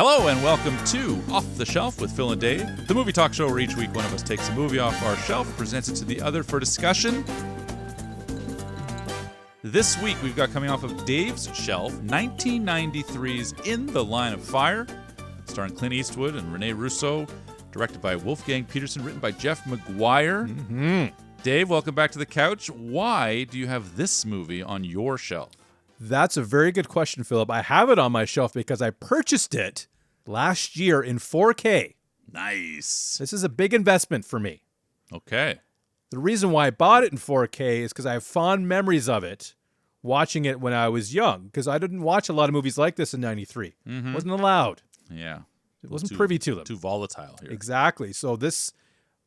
Hello and welcome to Off the Shelf with Phil and Dave, the movie talk show where each week one of us takes a movie off our shelf and presents it to the other for discussion. This week we've got coming off of Dave's shelf, 1993's In the Line of Fire, starring Clint Eastwood and Rene Russo, directed by Wolfgang Peterson, written by Jeff McGuire. Dave, welcome back to the couch. Why do you have this movie on your shelf? That's a very good question, Philip. I have it on my shelf because I purchased it last year in 4K. Nice. This is a big investment for me. Okay. The reason why I bought it in 4K is because I have fond memories of it, watching it when I was young, because I didn't watch a lot of movies like this in 93. Wasn't allowed. Yeah. It wasn't privy to them. Too volatile here. Exactly. So this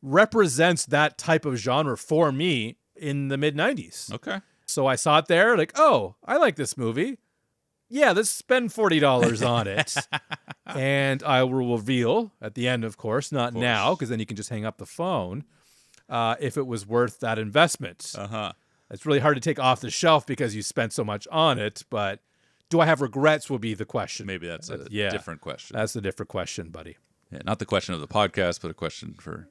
represents that type of genre for me in the mid-90s. Okay. So I saw it there, like, oh, I like this movie. Yeah, let's spend $40 on it. And I will reveal at the end, of course, not now, because then you can just hang up the phone, if it was worth that investment. It's really hard to take off the shelf because you spent so much on it, but do I have regrets will be the question. Maybe that's a different question. That's a different question, buddy. Yeah, not the question of the podcast, but a question for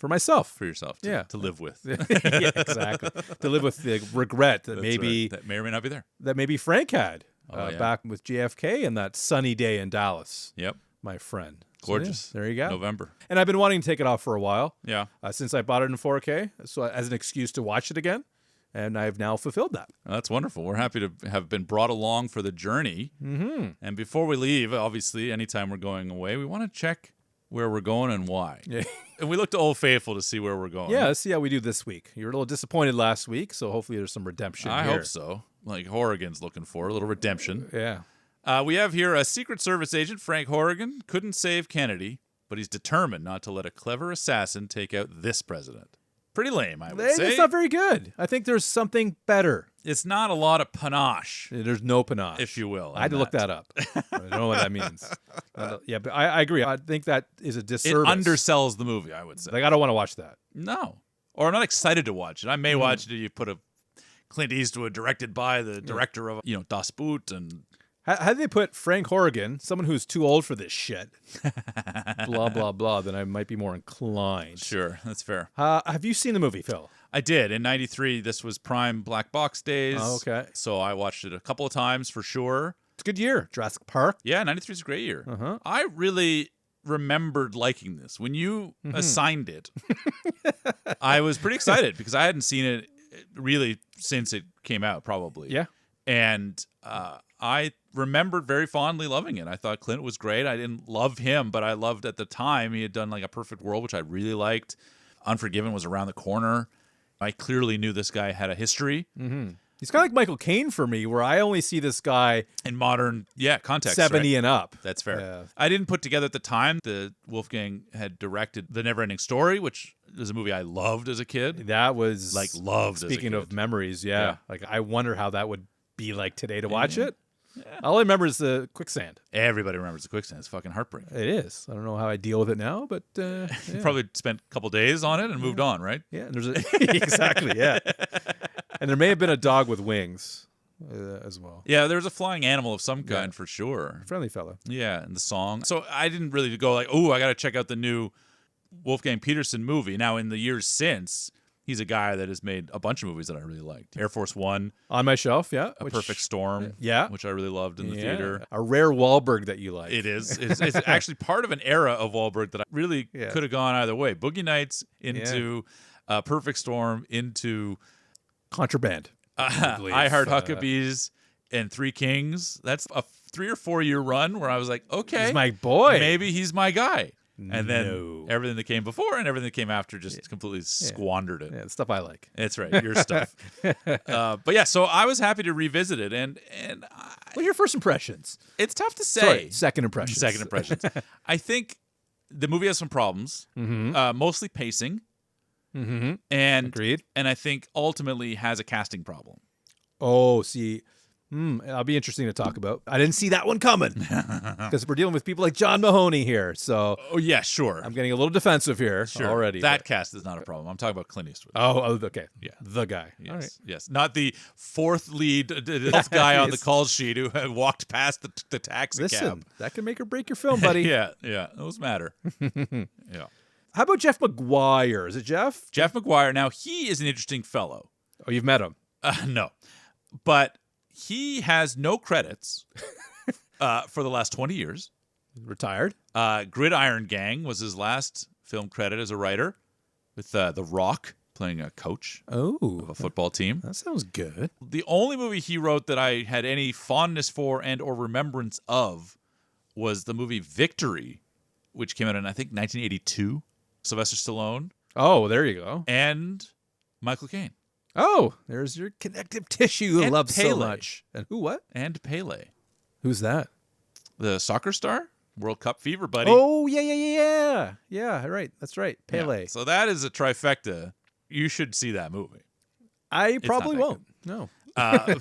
myself. For yourself to live with. Yeah, exactly. To live with the regret that that may or may not be there. That maybe Frank had back with JFK and that sunny day in Dallas. Yep. My friend. Gorgeous. So, there you go. November. And I've been wanting to take it off for a while. Yeah. Since I bought it in 4K, so as an excuse to watch it again. And I've now fulfilled that. That's wonderful. We're happy to have been brought along for the journey. And before we leave, obviously, anytime we're going away, we want to check where we're going and why. And we look to Old Faithful to see where we're going. Yeah, let's see how we do this week. You were a little disappointed last week, so hopefully there's some redemption I here. hope so. Like Horrigan's looking for a little redemption. Yeah. We have here a Secret Service agent, Frank Horrigan, couldn't save Kennedy, but he's determined not to let a clever assassin take out this president. Pretty lame, I would say. It's not very good. I think there's something better. It's not a lot of panache. There's no panache. If you will. I had to look that up. I don't know what that means. Yeah, but I agree. I think that is a disservice. It undersells the movie, I would say. Like, I don't want to watch that. No. Or I'm not excited to watch it. I may watch it if you put a Clint Eastwood directed by the director of, Das Boot and... Had they put Frank Horrigan, someone who's too old for this shit, blah, blah, blah, then I might be more inclined. Sure, that's fair. Have you seen the movie, Phil? I did. In 93, this was prime black box days. Oh, okay. So I watched it a couple of times for sure. It's a good year. Jurassic Park. Yeah, 93 is a great year. I really remembered liking this. When you assigned it, I was pretty excited because I hadn't seen it really since it came out, probably. Yeah. And I remembered very fondly loving it. I thought Clint was great. I didn't love him, but I loved at the time he had done like A Perfect World, which I really liked. Unforgiven was around the corner. I clearly knew this guy had a history. He's kind of like Michael Caine for me, where I only see this guy in modern context. 70 and up. That's fair. I didn't put together at the time that Wolfgang had directed The Neverending Story, which is a movie I loved as a kid. That was like loved. Speaking of memories, yeah. Like I wonder how that would be like today to watch it. Yeah. All I remember is the quicksand. Everybody remembers the quicksand. It's fucking heartbreaking. It is. I don't know how I deal with it now, but probably spent a couple days on it and moved on, right? Yeah, and there's exactly, yeah. And there may have been a dog with wings as well. Yeah, there was a flying animal of some kind for sure. Friendly fella. Yeah, and the song. So I didn't really go like, oh, I got to check out the new Wolfgang Peterson movie. Now, in the years since, he's a guy that has made a bunch of movies that I really liked. Air Force One. On my shelf, A Perfect Storm. Which I really loved in the theater. A rare Wahlberg that you like. It is. It's actually part of an era of Wahlberg that I really could have gone either way. Boogie Nights into Perfect Storm into... Contraband. I Heart Huckabees and Three Kings. That's a 3 or 4 year run where I was like, okay. He's my boy. Maybe he's my guy. And then everything that came before and everything that came after just completely squandered it. Yeah, the stuff I like. That's right, your stuff. But yeah, so I was happy to revisit it. And what are your first impressions? It's tough to say. Sorry, second impressions. Second impressions. I think the movie has some problems, mostly pacing. And And agreed. And I think ultimately has a casting problem. Oh, see, That'll be interesting to talk about. I didn't see that one coming because we're dealing with people like John Mahoney here. So, Oh, yeah, sure. I'm getting a little defensive here already. That cast is not a problem. I'm talking about Clint Eastwood. Oh, okay. Yeah. The guy. Yes, All right. yes. Not the fourth lead guy on the call sheet who had walked past the taxi Listen, cab. that can make or break your film, buddy. Yeah. Those matter. Yeah. How about Jeff McGuire? Is it Jeff? Jeff McGuire. Now, he is an interesting fellow. Oh, you've met him. No. But he has no credits for the last 20 years. Retired. Gridiron Gang was his last film credit as a writer, with The Rock playing a coach of a football team. That sounds good. The only movie he wrote that I had any fondness for and or remembrance of was the movie Victory, which came out in, I think, 1982. Sylvester Stallone. Oh, there you go. And Michael Caine. Oh, there's your connective tissue you And love so Pele. much. And who, what? And Pele. Who's that? The soccer star? World Cup fever, buddy. Oh, yeah. Yeah, right. That's right. Pele. Yeah. So that is a trifecta. You should see that movie. I probably not that won't.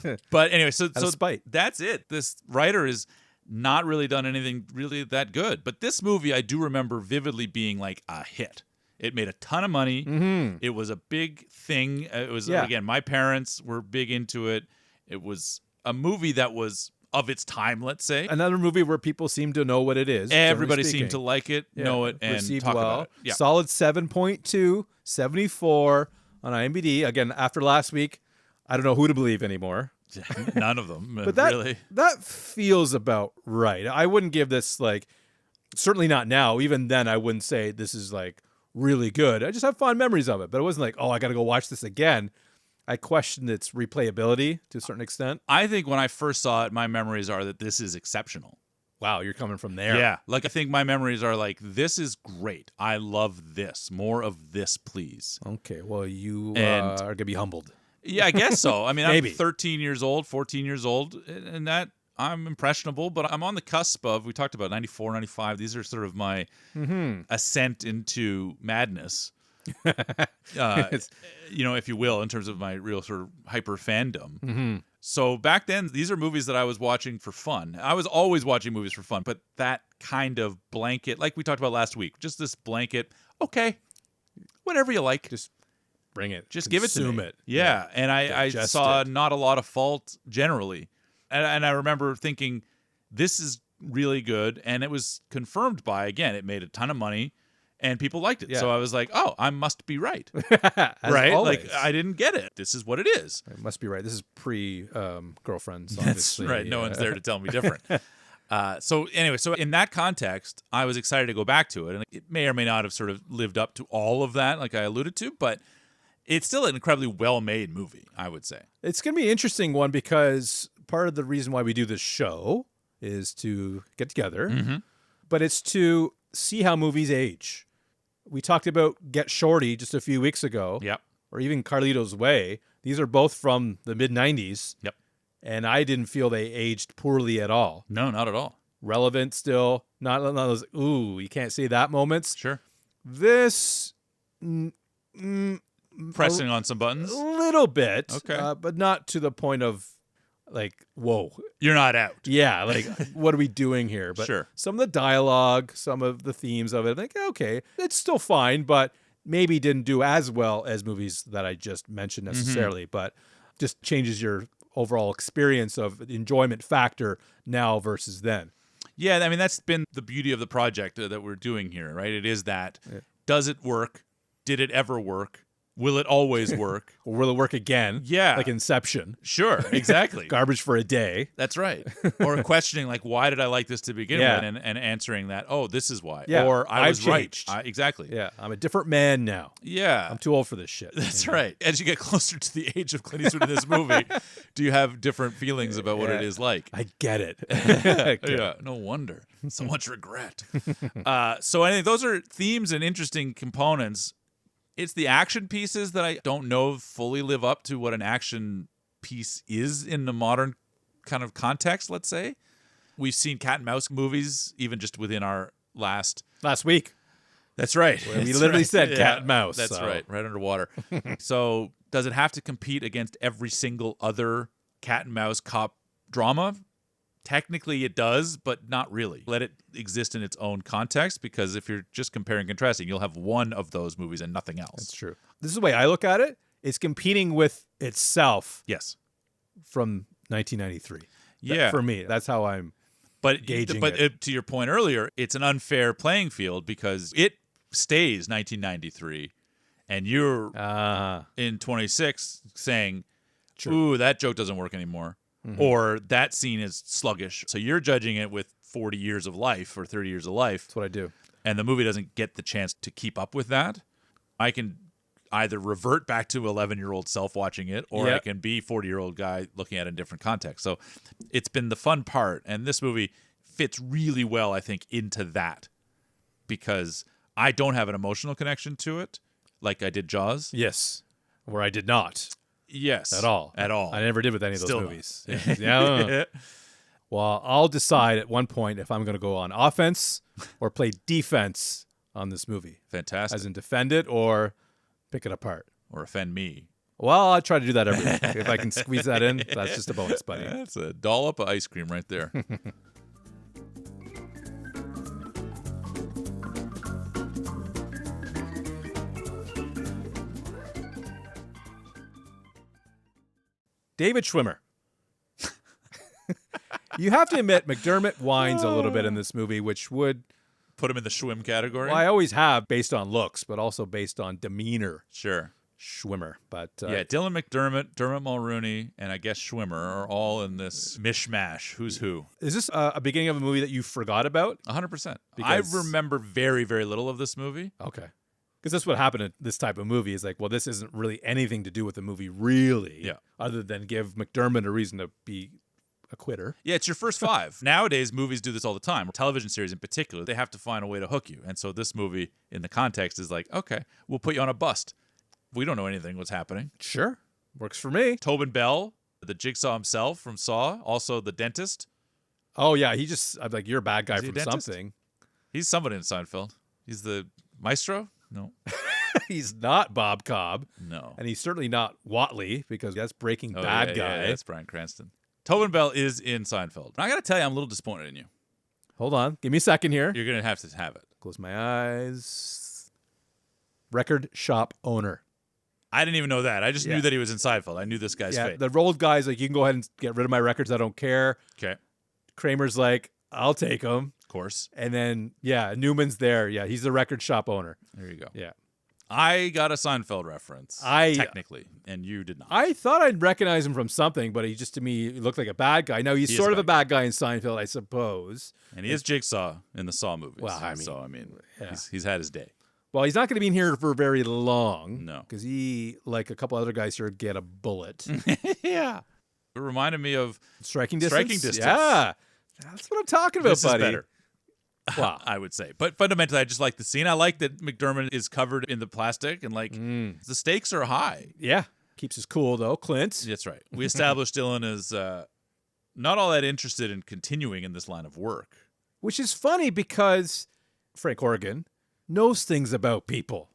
No. But anyway, so spite. that's it. This writer is not really done anything really that good. But this movie, I do remember vividly being like a hit. It made a ton of money. Mm-hmm. It was a big thing. It was, Yeah. again, my parents were big into it. It was a movie that was of its time, let's say. Another movie where people seem to know what it is. Everybody generally seemed to speaking. like it, know it, and Received talk well. about it. Yeah. Solid 7.2, 74 on IMDb. Again, after last week, I don't know who to believe anymore. None of them, But that really. that feels about right. I wouldn't give this certainly not now. Even then, I wouldn't say this is really good. I just have fond memories of it. But it wasn't like, oh, I got to go watch this again. I questioned its replayability to a certain extent. I think when I first saw it, my memories are that this is exceptional. Wow, you're coming from there. Yeah. I think my memories are this is great. I love this. More of this, please. Okay, well, you And- are going to be humbled. Yeah, I guess so. I mean, Maybe. I'm 13 years old, 14 years old, and that I'm impressionable, but I'm on the cusp of, we talked about 94, 95. These are sort of my ascent into madness, if you will, in terms of my real sort of hyper fandom. Mm-hmm. So back then, these are movies that I was watching for fun. I was always watching movies for fun, but that kind of blanket, like we talked about last week, just this blanket, okay, whatever you like. Just bring it. Just give it to Consume me. it. Yeah. And I Digest saw it. not a lot of fault generally. And I remember thinking, this is really good. And it was confirmed by, again, it made a ton of money and people liked it. Yeah. So I was like, oh, I must be right. As right? always. I didn't get it. This is what it is. It must be right. This is pre-girlfriends, That's obviously. right. No one's there to tell me different. So anyway, so in that context, I was excited to go back to it. And it may or may not have sort of lived up to all of that, like I alluded to, but it's still an incredibly well-made movie, I would say. It's going to be an interesting one because part of the reason why we do this show is to get together, but it's to see how movies age. We talked about Get Shorty just a few weeks ago, Yep. or even Carlito's Way. These are both from the mid-'90s, Yep. and I didn't feel they aged poorly at all. No, not at all. Relevant still, not those, ooh, you can't say that moments. Sure. This... Pressing on some buttons. A little bit, Okay. but not to the point of whoa. You're not out. Yeah, what are we doing here? But Sure. some of the dialogue, some of the themes of it, okay, it's still fine, but maybe didn't do as well as movies that I just mentioned necessarily, but just changes your overall experience of enjoyment factor now versus then. Yeah, I mean, that's been the beauty of the project that we're doing here, right? It is that, does it work? Did it ever work? Will it always work? Or will it work again? Yeah. Like Inception. Sure, exactly. Garbage for a day. That's right. Or questioning, why did I like this to begin Yeah. with? And answering that, oh, this is why. Yeah, Or I I've was right. changed. Exactly. Yeah, I'm a different man now. Yeah. I'm too old for this shit. That's right. As you get closer to the age of Clint Eastwood in this movie, do you have different feelings about what it is like? I get it. I get it. Yeah, no wonder. So much regret. So I think those are themes and interesting components. It's the action pieces that I don't know fully live up to what an action piece is in the modern kind of context, let's say. We've seen cat and mouse movies even just within our last week. That's right. We That's literally right. said cat and mouse. That's so. right underwater. So does it have to compete against every single other cat and mouse cop drama. Technically it does, but not really. Let it exist in its own context, because if you're just comparing and contrasting, you'll have one of those movies and nothing else. That's true. This is the way I look at it. It's competing with itself. Yes. From 1993. Yeah. For me, that's how I'm gauging it. To your point earlier, it's an unfair playing field because it stays 1993, and you're in 26 saying, ooh, that joke doesn't work anymore. Or that scene is sluggish. So you're judging it with 40 years of life or 30 years of life. That's what I do. And the movie doesn't get the chance to keep up with that. I can either revert back to 11-year-old self watching it, or I can be 40-year-old guy looking at it in different context. So it's been the fun part. And this movie fits really well, I think, into that, because I don't have an emotional connection to it like I did Jaws. Yes. Where I did not. Yes. At all. I never did with any of those movies. Yeah. Well, I'll decide at one point if I'm going to go on offense or play defense on this movie. Fantastic. As in defend it or pick it apart. Or offend me. Well, I'll try to do that every week. If I can squeeze that in, that's just a bonus, buddy. That's a dollop of ice cream right there. David Schwimmer. You have to admit, McDermott whines a little bit in this movie, which would put him in the Schwimm category. Well, I always have, based on looks, but also based on demeanor. Sure. Schwimmer. But yeah, Dylan McDermott, Dermot Mulroney, and I guess Schwimmer are all in this mishmash. Who's who? Is this a beginning of a movie that you forgot about? 100%. I remember very, very little of this movie. Okay. Because that's what happened in this type of movie is like, well, this isn't really anything to do with the movie, really. Yeah. Other than give McDermott a reason to be a quitter. Yeah, it's your first five. Nowadays, movies do this all the time. Television series in particular, they have to find a way to hook you. And so this movie, in the context, is like, okay, we'll put you on a bust. We don't know anything what's happening. Sure. Works for me. Tobin Bell, the Jigsaw himself from Saw, also the dentist. Oh, yeah. I'm like, you're a bad guy from dentist? something. He's somebody in Seinfeld. He's the maestro? No. He's not Bob Cobb. No. And he's certainly not Watley, because that's Breaking Bad guy. Yeah, that's Bryan Cranston. Tobin Bell is in Seinfeld. I got to tell you, I'm a little disappointed in you. Hold on. Give me a second here. You're going to have it. Close my eyes. Record shop owner. I didn't even know that. I just knew that he was in Seinfeld. I knew this guy's fate. The old guy's like, you can go ahead and get rid of my records. I don't care. Okay. Kramer's like, I'll take them. Of course. And then, Newman's there. Yeah, he's the record shop owner. There you go. Yeah. I got a Seinfeld reference, technically, and you did not. I thought I'd recognize him from something, but he just, to me, looked like a bad guy. Now, he's sort of a bad guy in Seinfeld, I suppose. And he is Jigsaw in the Saw movies. Well, he's had his day. Well, he's not going to be in here for very long. No. Because he, like a couple other guys here, get a bullet. Yeah. It reminded me of Striking Distance. Yeah. That's what I'm talking about, this buddy. Is better. Wow. I would say. But fundamentally, I just like the scene. I like that McDermott is covered in the plastic, and the stakes are high. Yeah. Keeps us cool, though. Clint. That's right. We established Dylan is not all that interested in continuing in this line of work. Which is funny because Frank Horgan knows things about people.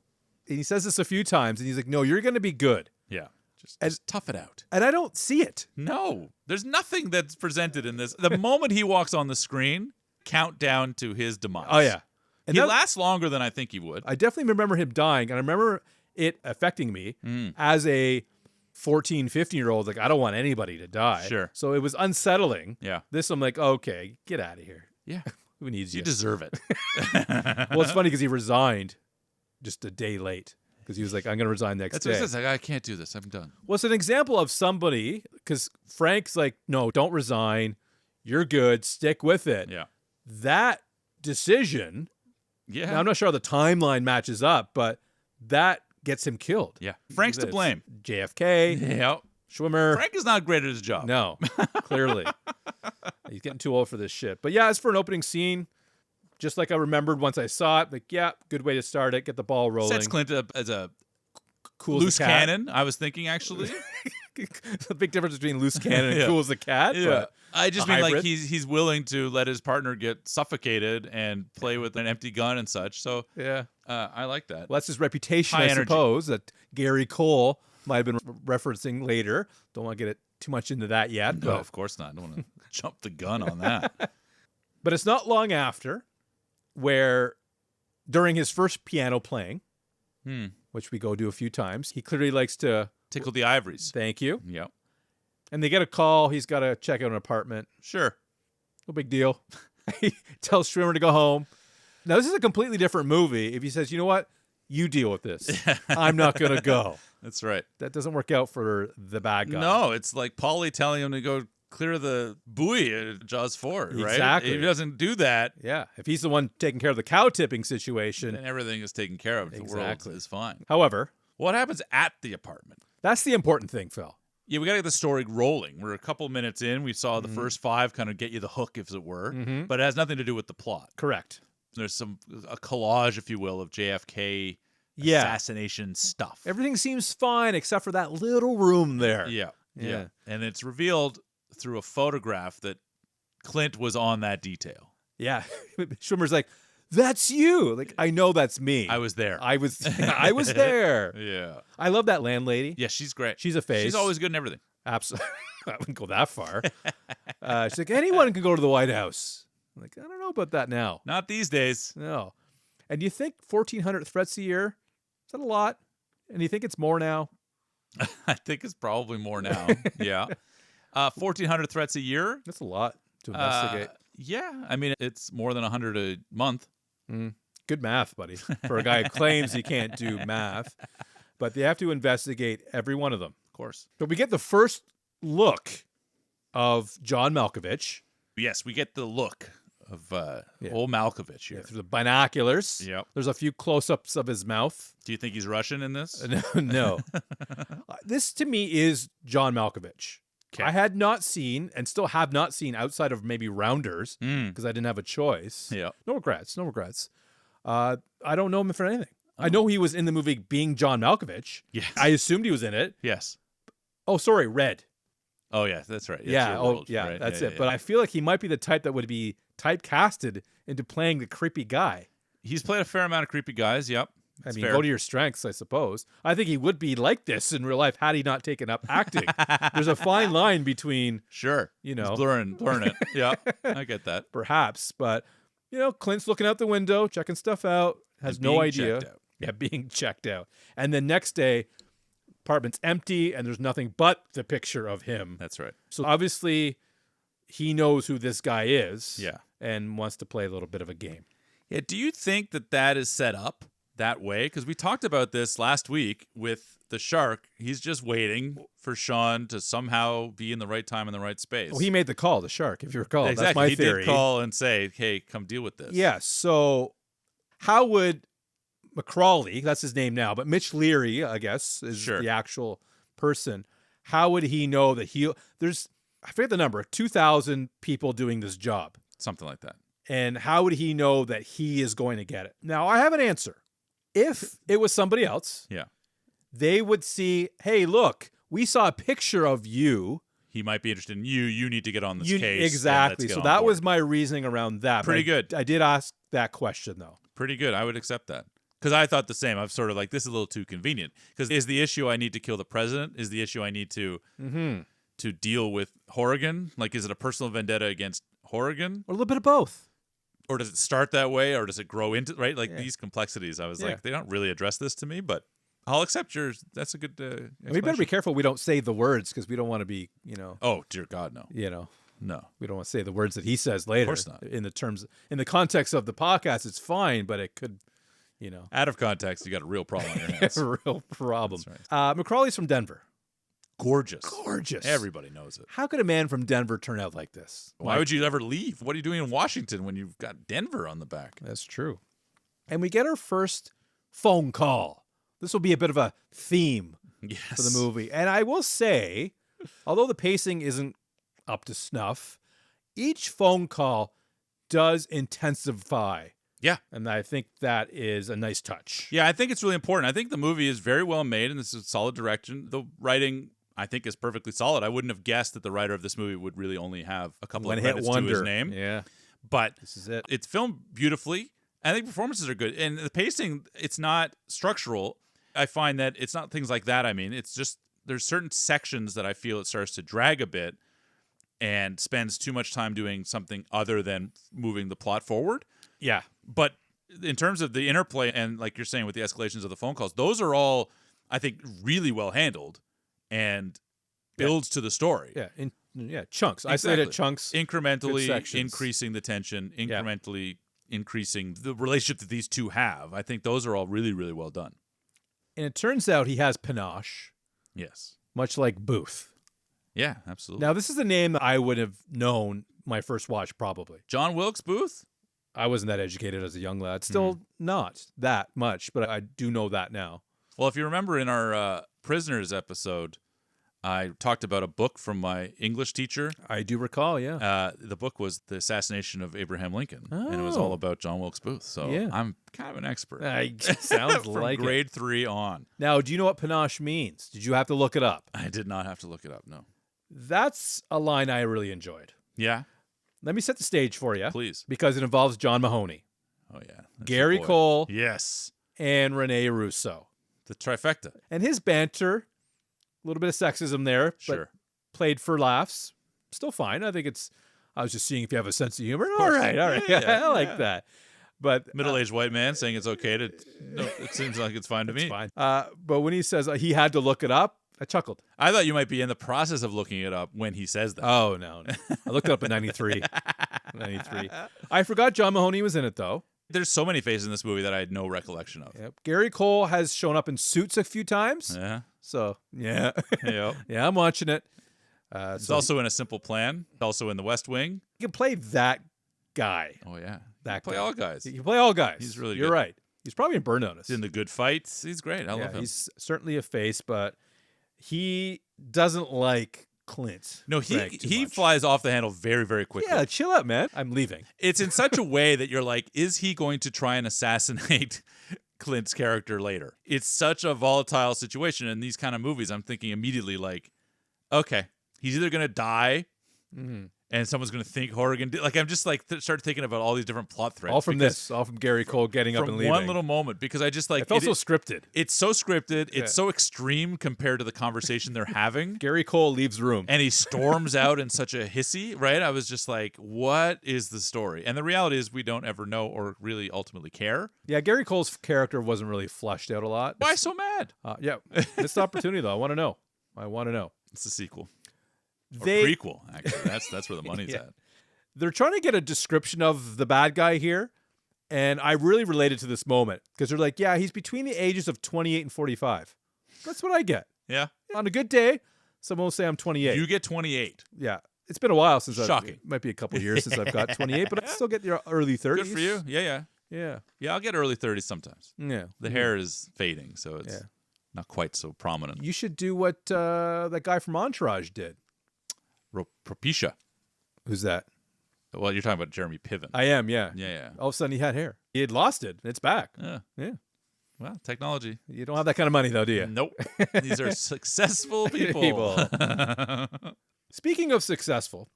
And he says this a few times, and he's like, no, you're going to be good. Yeah. Just tough it out. And I don't see it. No. There's nothing that's presented in this. The moment he walks on the screen, countdown to his demise. Oh, yeah. And he lasts longer than I think he would. I definitely remember him dying, and I remember it affecting me as a 14, 15-year-old. Like, I don't want anybody to die. Sure. So it was unsettling. Yeah. This, I'm like, okay, get out of here. Yeah. Who needs you? You deserve it. Well, it's funny because he resigned just a day late. Because he was like, I'm going to resign next day. That's what it says. Like, I can't do this. I'm done. Well, it's an example of somebody, because Frank's like, no, don't resign. You're good. Stick with it. Yeah. That decision, now, I'm not sure how the timeline matches up, but that gets him killed. Yeah. Frank's to blame. JFK. Yeah. Schwimmer. Frank is not great at his job. No, clearly. He's getting too old for this shit. But yeah, as for an opening scene, just like I remembered once I saw it, like, yeah, good way to start it, get the ball rolling. Sets Clint up as a cool loose cannon, I was thinking, actually. The big difference between loose cannon and cool as a cat. Yeah. But I just mean, like, he's willing to let his partner get suffocated and play with an empty gun and such. So, yeah, I like that. Well, that's his reputation, High I energy. suppose, that Gary Cole might have been referencing later. Don't want to get it too much into that yet. No, of course not. I don't want to jump the gun on that. But it's not long after where during his first piano playing, which we go do a few times, he clearly likes to tickle the ivories. Thank you. Yep. And they get a call. He's got to check out an apartment. Sure. No big deal. He tells Schwimmer to go home. Now, this is a completely different movie if he says, you know what? You deal with this. I'm not going to go. That's right. That doesn't work out for the bad guy. No, it's like Paulie telling him to go clear the buoy at Jaws 4, right? Exactly. If he doesn't do that, Yeah. If he's the one taking care of the cow tipping situation. then everything is taken care of. Exactly. The world is fine. However, What happens at the apartment? that's the important thing, Phil. Yeah, we got to get the story rolling. We're a couple minutes in. We saw the first 5 kind of get you the hook, if it were, but it has nothing to do with the plot. Correct. There's a collage, if you will, of JFK Yeah. assassination stuff. Everything seems fine except for that little room there. Yeah. And it's revealed through a photograph that Clint was on that detail. Yeah. Schwimmer's like, that's you. Like, I know that's me. I was there. I was there. Yeah. I love that landlady. Yeah, she's great. She's a face. She's always good in everything. Absolutely. I wouldn't go that far. She's like, anyone can go to the White House. I'm like, I don't know about that now. Not these days. No. And do you think 1,400 threats a year, is that a lot? And do you think it's more now? I think it's probably more now. Yeah. 1,400 threats a year. That's a lot to investigate. Yeah. I mean, it's more than 100 a month. Good math, buddy, for a guy who claims he can't do math. But they have to investigate every one of them. Of course. But we get the first look of John Malkovich. Yes, we get the look of old Malkovich here. Through the binoculars. Yep. There's a few close-ups of his mouth. Do you think he's Russian in this? No. This, to me, is John Malkovich. Okay. I had not seen, and still have not seen, outside of maybe Rounders, because I didn't have a choice. Yeah. No regrets. I don't know him for anything. I know he was in the movie Being John Malkovich. Yes. I assumed he was in it. Yes. Oh, sorry, Red. Oh, yeah, that's right. That's Yeah. your Oh, world, yeah. right? That's Yeah, it. yeah, But yeah. I feel like he might be the type that would be typecasted into playing the creepy guy. He's played a fair amount of creepy guys. Yep. I It's mean, fair. go to your strengths, I suppose. I think he would be like this in real life had he not taken up acting. There's a fine line between, Sure. you know, He's blurring it. Yeah, I get that. perhaps, but Clint's looking out the window, checking stuff out, has And no being idea. checked out. Yeah, being checked out. And the next day, apartment's empty and there's nothing but the picture of him. That's right. So obviously he knows who this guy is. Yeah. And wants to play a little bit of a game. Yeah. Do you think that is set up that way? Because we talked about this last week with the shark. He's just waiting for Sean to somehow be in the right time in the right space. Well, he made the call, the shark, if you recall. Exactly. That's my he theory. did call and say, "Hey, come deal with this." Yeah, so how would McCrawley, that's his name now, but Mitch Leary, I guess, is Sure. the actual person. How would he know that there's, I forget the number, 2,000 people doing this job. Something like that. And how would he know that he is going to get it? Now, I have an answer. If it was somebody else, Yeah. they would see, hey, look, we saw a picture of you. He might be interested in you. You need to get on this case. and Exactly. let's get So on that board. was my reasoning around that. Pretty But good. I did ask that question, though. Pretty good. I would accept that. Because I thought the same. I'm sort of like, this is a little too convenient. Because is the issue I need to kill the president? Is the issue I need to deal with Horrigan? Like, is it a personal vendetta against Horrigan? Or a little bit of both. Or does it start that way? Or does it grow into, right? Like, these complexities. I was Yeah. like, they don't really address this to me, but I'll accept yours. That's a good We better be explanation. careful we don't say the words because we don't want to be, Oh, dear God, no. No. we don't want to say the words that he says later. course not. In the context of the podcast, it's fine, but it could, Out of context, you got a real problem on your hands. a real problem. That's McCrawley's from Denver. Gorgeous. Gorgeous. Everybody knows it. How could a man from Denver turn out like this? Why would you ever leave? What are you doing in Washington when you've got Denver on the back? That's true. And we get our first phone call. This will be a bit of a theme Yes. for the movie. And I will say, although the pacing isn't up to snuff, each phone call does intensify. Yeah. And I think that is a nice touch. Yeah, I think it's really important. I think the movie is very well made, and this is solid direction. The writing, I think, is perfectly solid. I wouldn't have guessed that the writer of this movie would really only have a couple of One-hit credits to his wonder. name. Yeah. But This is it. it's filmed beautifully. I think performances are good. And the pacing, it's not structural. I find that it's not things like that. I mean, it's just there's certain sections that I feel it starts to drag a bit and spends too much time doing something other than moving the plot forward. Yeah. But in terms of the interplay and like you're saying with the escalations of the phone calls, those are all, I think, really well handled and builds to the story. Yeah. Chunks. Isolated chunks. Incrementally increasing the tension, incrementally increasing the relationship that these two have. I think those are all really, really well done. And it turns out he has panache. Yes. Much like Booth. Yeah, absolutely. Now, this is a name that I would have known my first watch, probably. John Wilkes Booth? I wasn't that educated as a young lad. Still not that much, but I do know that now. Well, if you remember in our Prisoners episode, I talked about a book from my English teacher. I do recall, yeah. The book was The Assassination of Abraham Lincoln, and it was all about John Wilkes Booth. So I'm kind of an expert. Sounds from like grade 3 on. Now, do you know what panache means? Did you have to look it up? I did not have to look it up, no. That's a line I really enjoyed. Yeah? Let me set the stage for you. Please. Because it involves John Mahoney. Oh, yeah. Gary Cole. Yes. And Rene Russo. The trifecta. And his banter, a little bit of sexism there, but played for laughs. Still fine. I was just seeing if you have a sense of humor. All right. Yeah, I like that. But middle-aged white man saying it's okay to. No, it seems like it's fine to me. Fine. But when he says he had to look it up, I chuckled. I thought you might be in the process of looking it up when he says that. Oh no. I looked it up in 93. I forgot John Mahoney was in it though. There's so many faces in this movie that I had no recollection of. Yep. Gary Cole has shown up in Suits a few times. Yeah. So yeah. Yep. Yeah, I'm watching it. It's also in A Simple Plan. Also in The West Wing. You can play that guy. Oh yeah. That play guy. all guys. You can play all guys. He's really good. You're right. He's probably in Burn Notice. He's in The Good Fight. He's great. I love him. He's certainly a face, but he doesn't like Clint. No, he flies off the handle very, very quickly. Yeah, chill out, man. I'm leaving. It's in such a way that you're like, is he going to try and assassinate Clint's character later? It's such a volatile situation. In these kind of movies, I'm thinking immediately like, okay, he's either going to die and someone's going to think Horrigan did. Like, I'm just like, start thinking about all these different plot threads. All from Gary Cole getting up and leaving. One little moment, because I just like. It's also scripted. It's so scripted. It's so extreme compared to the conversation they're having. Gary Cole leaves room. And he storms out in such a hissy, right? I was just like, what is the story? And the reality is we don't ever know or really ultimately care. Yeah, Gary Cole's character wasn't really fleshed out a lot. Why so mad? Yeah, missed opportunity, though. I want to know. It's a sequel. Or prequel, actually. That's where the money's at. They're trying to get a description of the bad guy here, and I really related to this moment because they're like, yeah, he's between the ages of 28 and 45. That's what I get. Yeah. On a good day, someone will say I'm 28. You get 28. Yeah. It's been a while since Shocking. Might be a couple of years since I've got 28, but I still get your early 30s. Good for you. Yeah. Yeah, I'll get early 30s sometimes. Yeah. The hair is fading, so it's not quite so prominent. You should do what that guy from Entourage did. Propecia. Who's that? Well, you're talking about Jeremy Piven. I am, yeah. Yeah. All of a sudden he had hair. He had lost it. It's back. Yeah. Well, technology. You don't have that kind of money, though, do you? Nope. These are successful people. Speaking of successful,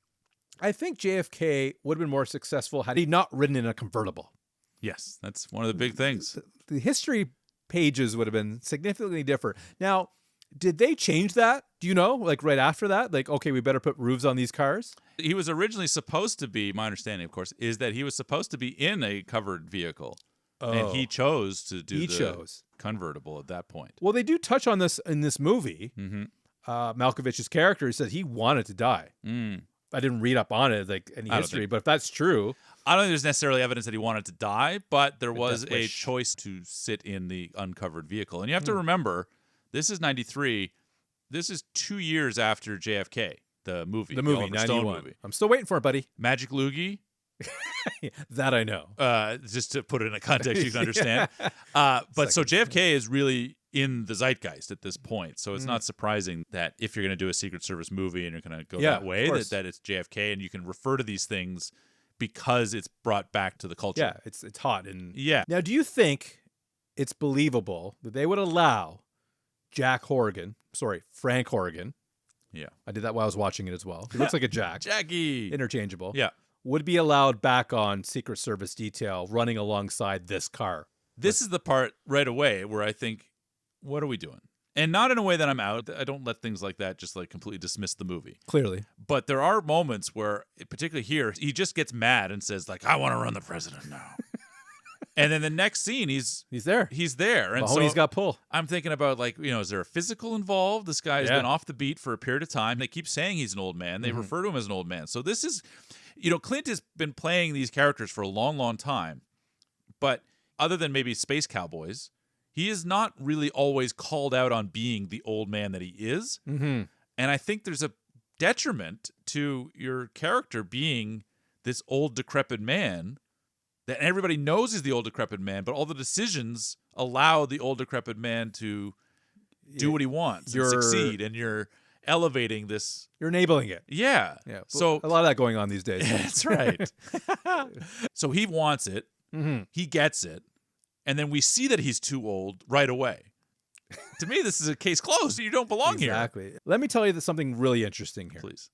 I think JFK would have been more successful had he not ridden in a convertible. Yes, that's one of the big things. The history pages would have been significantly different. Now, did they change that? Do you know? Like right after that? Like, okay, we better put roofs on these cars? He was originally supposed to be, my understanding, of course, is that he was supposed to be in a covered vehicle. Oh. And he chose to do convertible at that point. Well, they do touch on this in this movie. Mm-hmm. Malkovich's character said he wanted to die. I didn't read up on it, like any history, but if that's true. I don't think there's necessarily evidence that he wanted to die, but there was a choice to sit in the uncovered vehicle. And you have to remember, this is 93. This is 2 years after JFK, the movie. The movie, 91. Movie. I'm still waiting for it, buddy. Magic Loogie. That I know. Just to put it in a context you can understand. But so JFK is really in the zeitgeist at this point. So it's not surprising that if you're going to do a Secret Service movie and you're going to go that way, that it's JFK, and you can refer to these things because it's brought back to the culture. Yeah, it's hot. Now, do you think it's believable that they would allow Frank Horrigan? Yeah. I did that while I was watching it as well. He looks like a Jack. Jackie. Interchangeable. Yeah. Would be allowed back on Secret Service detail running alongside this car. This is the part right away where I think, what are we doing? And not in a way that I'm out. I don't let things like that just like completely dismiss the movie. Clearly. But there are moments where, particularly here, he just gets mad and says like, I want to run the president now. And then the next scene, he's there. He's there. And Mahoney's got pull. I'm thinking about, like, is there a physical involved? This guy has been off the beat for a period of time. They keep saying he's an old man. They refer to him as an old man. So this is, Clint has been playing these characters for a long, long time. But other than maybe Space Cowboys, he is not really always called out on being the old man that he is. Mm-hmm. And I think there's a detriment to your character being this old, decrepit man. That everybody knows he's the old decrepit man, but all the decisions allow the old decrepit man to do what he wants and succeed, and you're elevating this. You're enabling it. Yeah. So a lot of that going on these days. That's right. So he wants it. Mm-hmm. He gets it. And then we see that he's too old right away. To me, this is a case closed. You don't belong here. Exactly. Let me tell you something really interesting here. Please.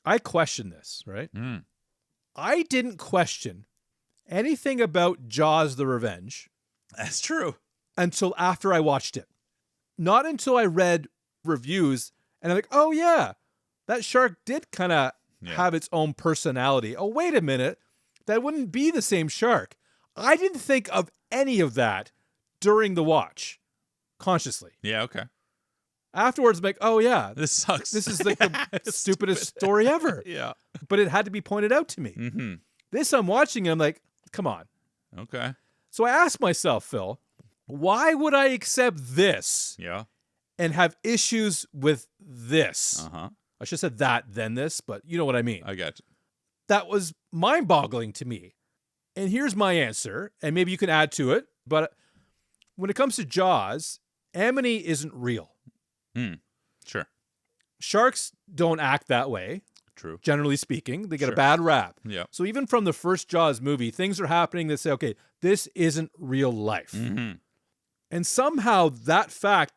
I question this, right? Mm. I didn't question anything about Jaws the Revenge. That's true. Until after I watched it. Not until I read reviews and I'm like, oh yeah, that shark did kind of have its own personality. Oh, wait a minute. That wouldn't be the same shark. I didn't think of any of that during the watch, consciously. Yeah, okay. Afterwards, I'm like, oh yeah. This sucks. This is like the stupidest story ever. Yeah. But it had to be pointed out to me. Mm-hmm. This I'm watching and I'm like, come on. Okay. So I asked myself, Phil, why would I accept this and have issues with this? Uh-huh. I should have said that, then this, but you know what I mean. I got you. That was mind-boggling to me. And here's my answer, and maybe you can add to it, but when it comes to Jaws, Amity isn't real. Sure. Sharks don't act that way. True. Generally speaking, they get a bad rap. Yeah. So even from the first Jaws movie, things are happening that say, okay, this isn't real life. Mm-hmm. And somehow that fact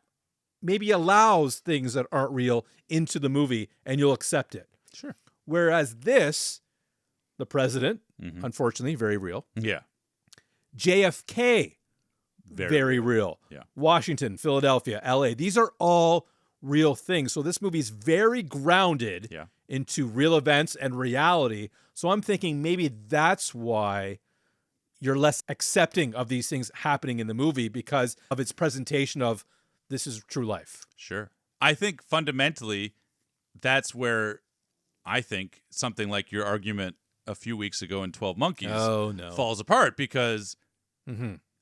maybe allows things that aren't real into the movie and you'll accept it. Sure. Whereas this, the president, unfortunately, very real. Yeah. JFK, very real. Yeah. Washington, Philadelphia, LA, these are all real things. So this movie is very grounded into real events and reality. So I'm thinking maybe that's why you're less accepting of these things happening in the movie because of its presentation of this is true life. Sure. I think fundamentally that's where I think something like your argument a few weeks ago in 12 Monkeys falls apart because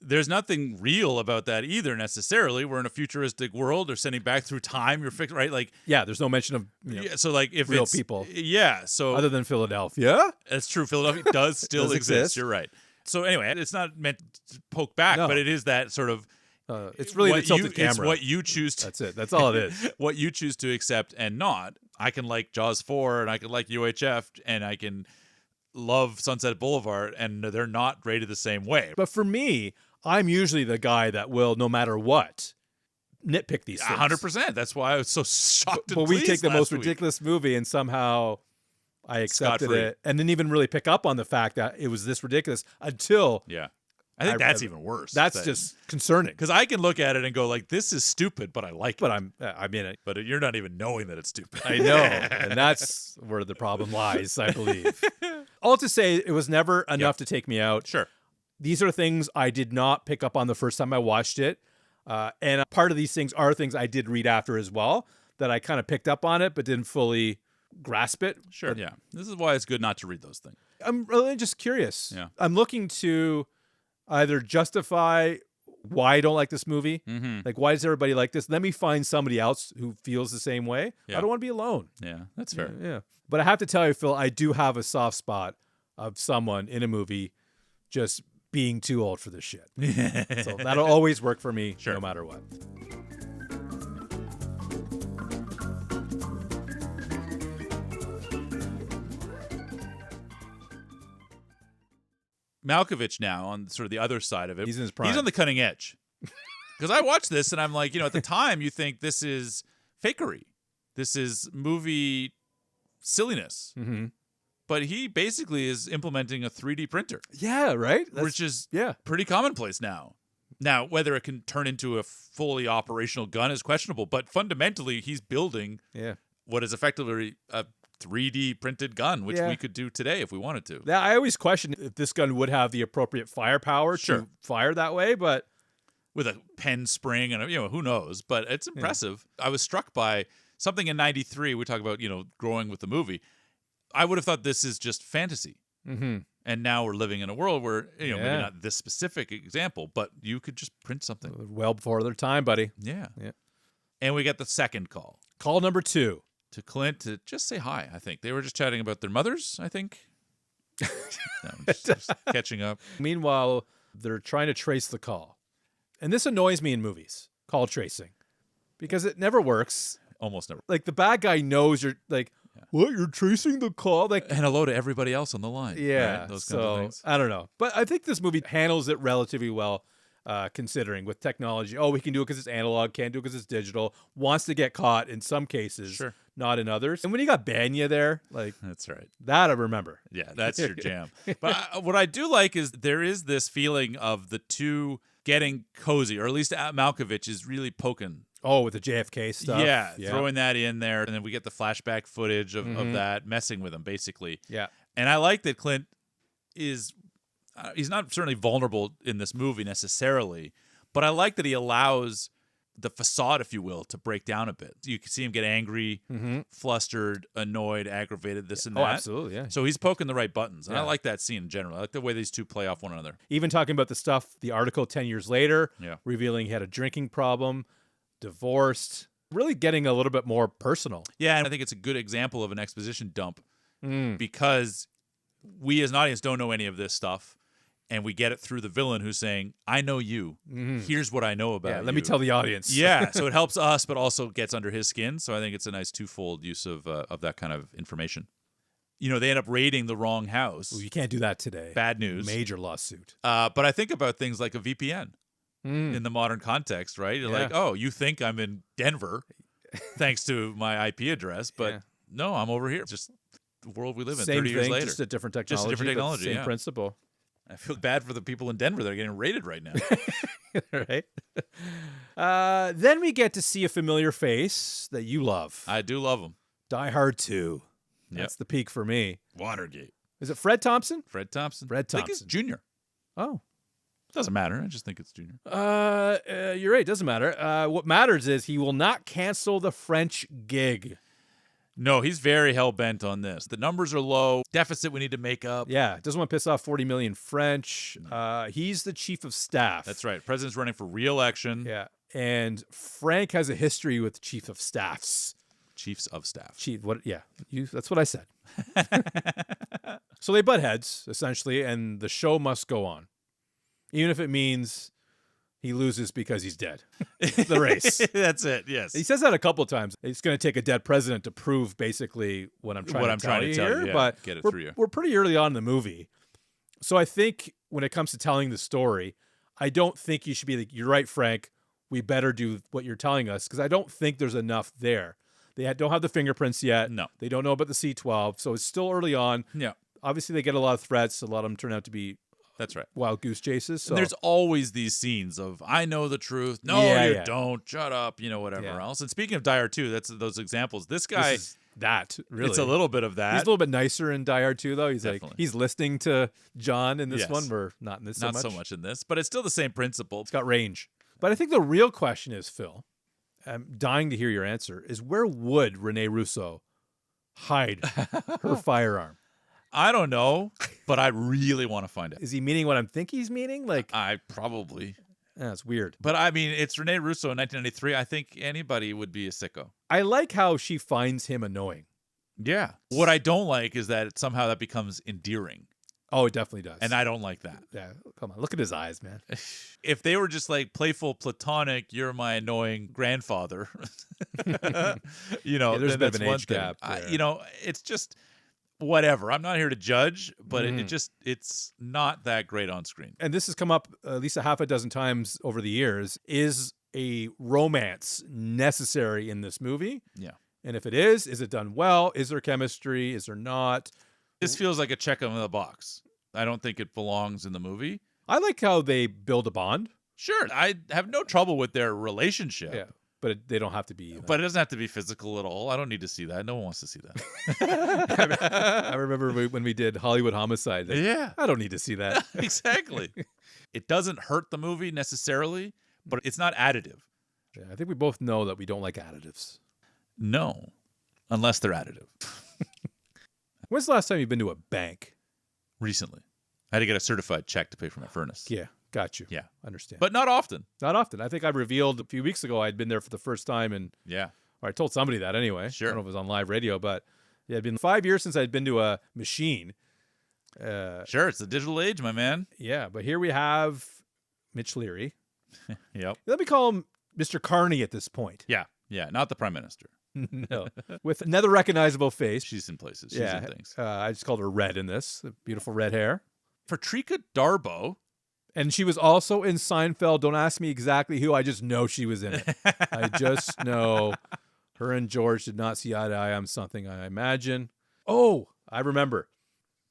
there's nothing real about that either necessarily. We're in a futuristic world. They're sending back through time. You're fixed, right? Like, yeah, there's no mention of so like if real it's people. Yeah. So other than Philadelphia. That's true. Philadelphia does still exist. You're right. So anyway, it's not meant to poke back, but it is that sort of it's really the tilted camera. It's what you choose to, that's it. That's all it is. What you choose to accept and not. I can like Jaws 4 and I can like UHF and I can love Sunset Boulevard and they're not rated the same way. But for me, I'm usually the guy that will, no matter what, nitpick these things. 100%. That's why I was so shocked. But we take the most ridiculous movie and somehow I accepted it and didn't even really pick up on the fact that it was this ridiculous until I think that's even worse. That's just concerning because I can look at it and go like, "This is stupid," but I like it. But I'm in it. But you're not even knowing that it's stupid. I know, and that's where the problem lies. I believe. All to say, it was never enough to take me out. Sure. These are things I did not pick up on the first time I watched it, and a part of these things are things I did read after as well that I kind of picked up on it, but didn't fully grasp it. Sure. Yeah. This is why it's good not to read those things. I'm really just curious. Yeah. I'm looking to either justify why I don't like this movie. Like, why does everybody like this? Let me find somebody else who feels the same way. I don't want to be alone. Yeah, that's fair. Yeah. But I have to tell you, Phil, I do have a soft spot of someone in a movie just being too old for this shit. So that'll always work for me no matter what. Malkovich now on sort of the other side of it. He's in his prime. He's on the cutting edge. Because I watched this and I'm like, at the time you think this is fakery. This is movie silliness. But he basically is implementing a 3D printer. Yeah, right? Which is pretty commonplace now. Now, whether it can turn into a fully operational gun is questionable, but fundamentally, he's building what is effectively a 3D printed gun, which we could do today if we wanted to. Yeah, I always question if this gun would have the appropriate firepower to fire that way, but with a pen spring and who knows, but it's impressive. I was struck by something in 93. We talk about, growing with the movie. I would have thought this is just fantasy. Mm-hmm. And now we're living in a world where, maybe not this specific example, but you could just print something. Well before their time, buddy. Yeah. And we get the second call. Call number 2. To Clint to just say hi, I think. They were just chatting about their mothers, I think. Just catching up. Meanwhile, they're trying to trace the call. And this annoys me in movies, call tracing, because it never works. Almost never. Like, the bad guy knows you're like, what, you're tracing the call? Like, and hello to everybody else on the line. Yeah. Right? Those kinds of things. I don't know. But I think this movie handles it relatively well, considering with technology. Oh, we can do it because it's analog, can't do it because it's digital. Wants to get caught in some cases, not in others. And when you got Banya there, like, that's right. That I remember. Yeah, that's your jam. But what I do like is there is this feeling of the two getting cozy, or at least Malkovich is really poking. Oh, with the JFK stuff. Yeah, throwing that in there. And then we get the flashback footage of that, messing with him, basically. Yeah. And I like that Clint is, he's not certainly vulnerable in this movie necessarily, but I like that he allows the facade, if you will, to break down a bit. You can see him get angry, flustered, annoyed, aggravated, this and that. Oh, absolutely, yeah. So he's poking the right buttons. And I like that scene in general. I like the way these two play off one another. Even talking about the stuff, the article 10 years later, revealing he had a drinking problem, divorced, really getting a little bit more personal. Yeah, and I think it's a good example of an exposition dump because we as an audience don't know any of this stuff. And we get it through the villain who's saying, I know you. Here's what I know about you. Let me tell the audience. Yeah, so it helps us, but also gets under his skin. So I think it's a nice twofold use of that kind of information. They end up raiding the wrong house. Well, you can't do that today. Bad news. Major lawsuit. But I think about things like a VPN in the modern context, right? You're like, oh, you think I'm in Denver thanks to my IP address, but no, I'm over here. It's just the world we live in 30 years later. Just a different technology. Just a different technology, same principle. I feel bad for the people in Denver that are getting raided right now. Right. Then we get to see a familiar face that you love. I do love him. Die Hard 2. That's the peak for me. Watergate. Is it Fred Thompson? Fred Thompson. Fred Thompson. I think it's Junior. Oh. Doesn't matter. I just think it's Junior. You're right. Doesn't matter. What matters is he will not cancel the French gig. No, he's very hell-bent on this. The numbers are low. Deficit we need to make up. Yeah, doesn't want to piss off 40 million French. He's the chief of staff. That's right. President's running for re-election. Yeah, and Frank has a history with chief of staffs. Chiefs of staff. That's what I said. So they butt heads, essentially, and the show must go on. Even if it means he loses because he's dead. The race. That's it, yes. He says that a couple of times. It's going to take a dead president to prove basically what I'm trying to tell you here. But get it through you. We're pretty early on in the movie. So I think when it comes to telling the story, I don't think you should be like, you're right, Frank, we better do what you're telling us, because I don't think there's enough there. They don't have the fingerprints yet. No. They don't know about the C-12, so it's still early on. Yeah. Obviously, they get a lot of threats. A lot of them turn out to be That's right. wild goose chases. So. And there's always these scenes of, I know the truth. No, you don't. Shut up. Whatever else. And speaking of Die Hard 2, that's those examples. This guy... This is that, really. It's a little bit of that. He's a little bit nicer in Die Hard 2, though. He's Definitely. like, he's listening to John in this one. We're not in this Not so much in this, but it's still the same principle. It's got range. But I think the real question is, Phil, I'm dying to hear your answer, is where would Rene Russo hide her firearm? I don't know, but I really want to find out. Is he meaning what I'm thinking he's meaning? Like, I probably. That's weird. But I mean, it's Rene Russo in 1993. I think anybody would be a sicko. I like how she finds him annoying. Yeah. What I don't like is that somehow that becomes endearing. Oh, it definitely does. And I don't like that. Yeah, come on. Look at his eyes, man. If they were just like playful, platonic, you're my annoying grandfather, there's a bit of an age gap. It's just whatever. I'm not here to judge, but it's not that great on screen. And this has come up at least a half a dozen times over the years. Is a romance necessary in this movie? Yeah. And if it is it done well? Is there chemistry? Is there not? This feels like a check on the box. I don't think it belongs in the movie. I like how they build a bond. Sure, I have no trouble with their relationship. Yeah, but they don't have to be. But it doesn't have to be physical at all. I don't need to see that. No one wants to see that. I remember when we did Hollywood Homicide. Yeah. I don't need to see that. Exactly. It doesn't hurt the movie necessarily, but it's not additive. Yeah, I think we both know that we don't like additives. No, unless they're additive. When's the last time you've been to a bank? Recently. I had to get a certified check to pay for my furnace. Yeah, got you. Yeah. Understand. But not often. Not often. I think I revealed a few weeks ago I'd been there for the first time, and Yeah. or I told somebody that anyway. Sure. I don't know if it was on live radio, but yeah, it'd been 5 years since I'd been to a machine. Sure, it's the digital age, my man. Yeah, but here we have Mitch Leary. Yep. Let me call him Mr. Carney at this point. Yeah. Yeah. Not the prime minister. No, with another recognizable face. She's in places. She's in things. I just called her Red in this. Beautiful red hair. Patrika Darbo. And she was also in Seinfeld. Don't ask me exactly who. I just know she was in it. I just know her and George did not see eye to eye on something, I imagine. Oh, I remember.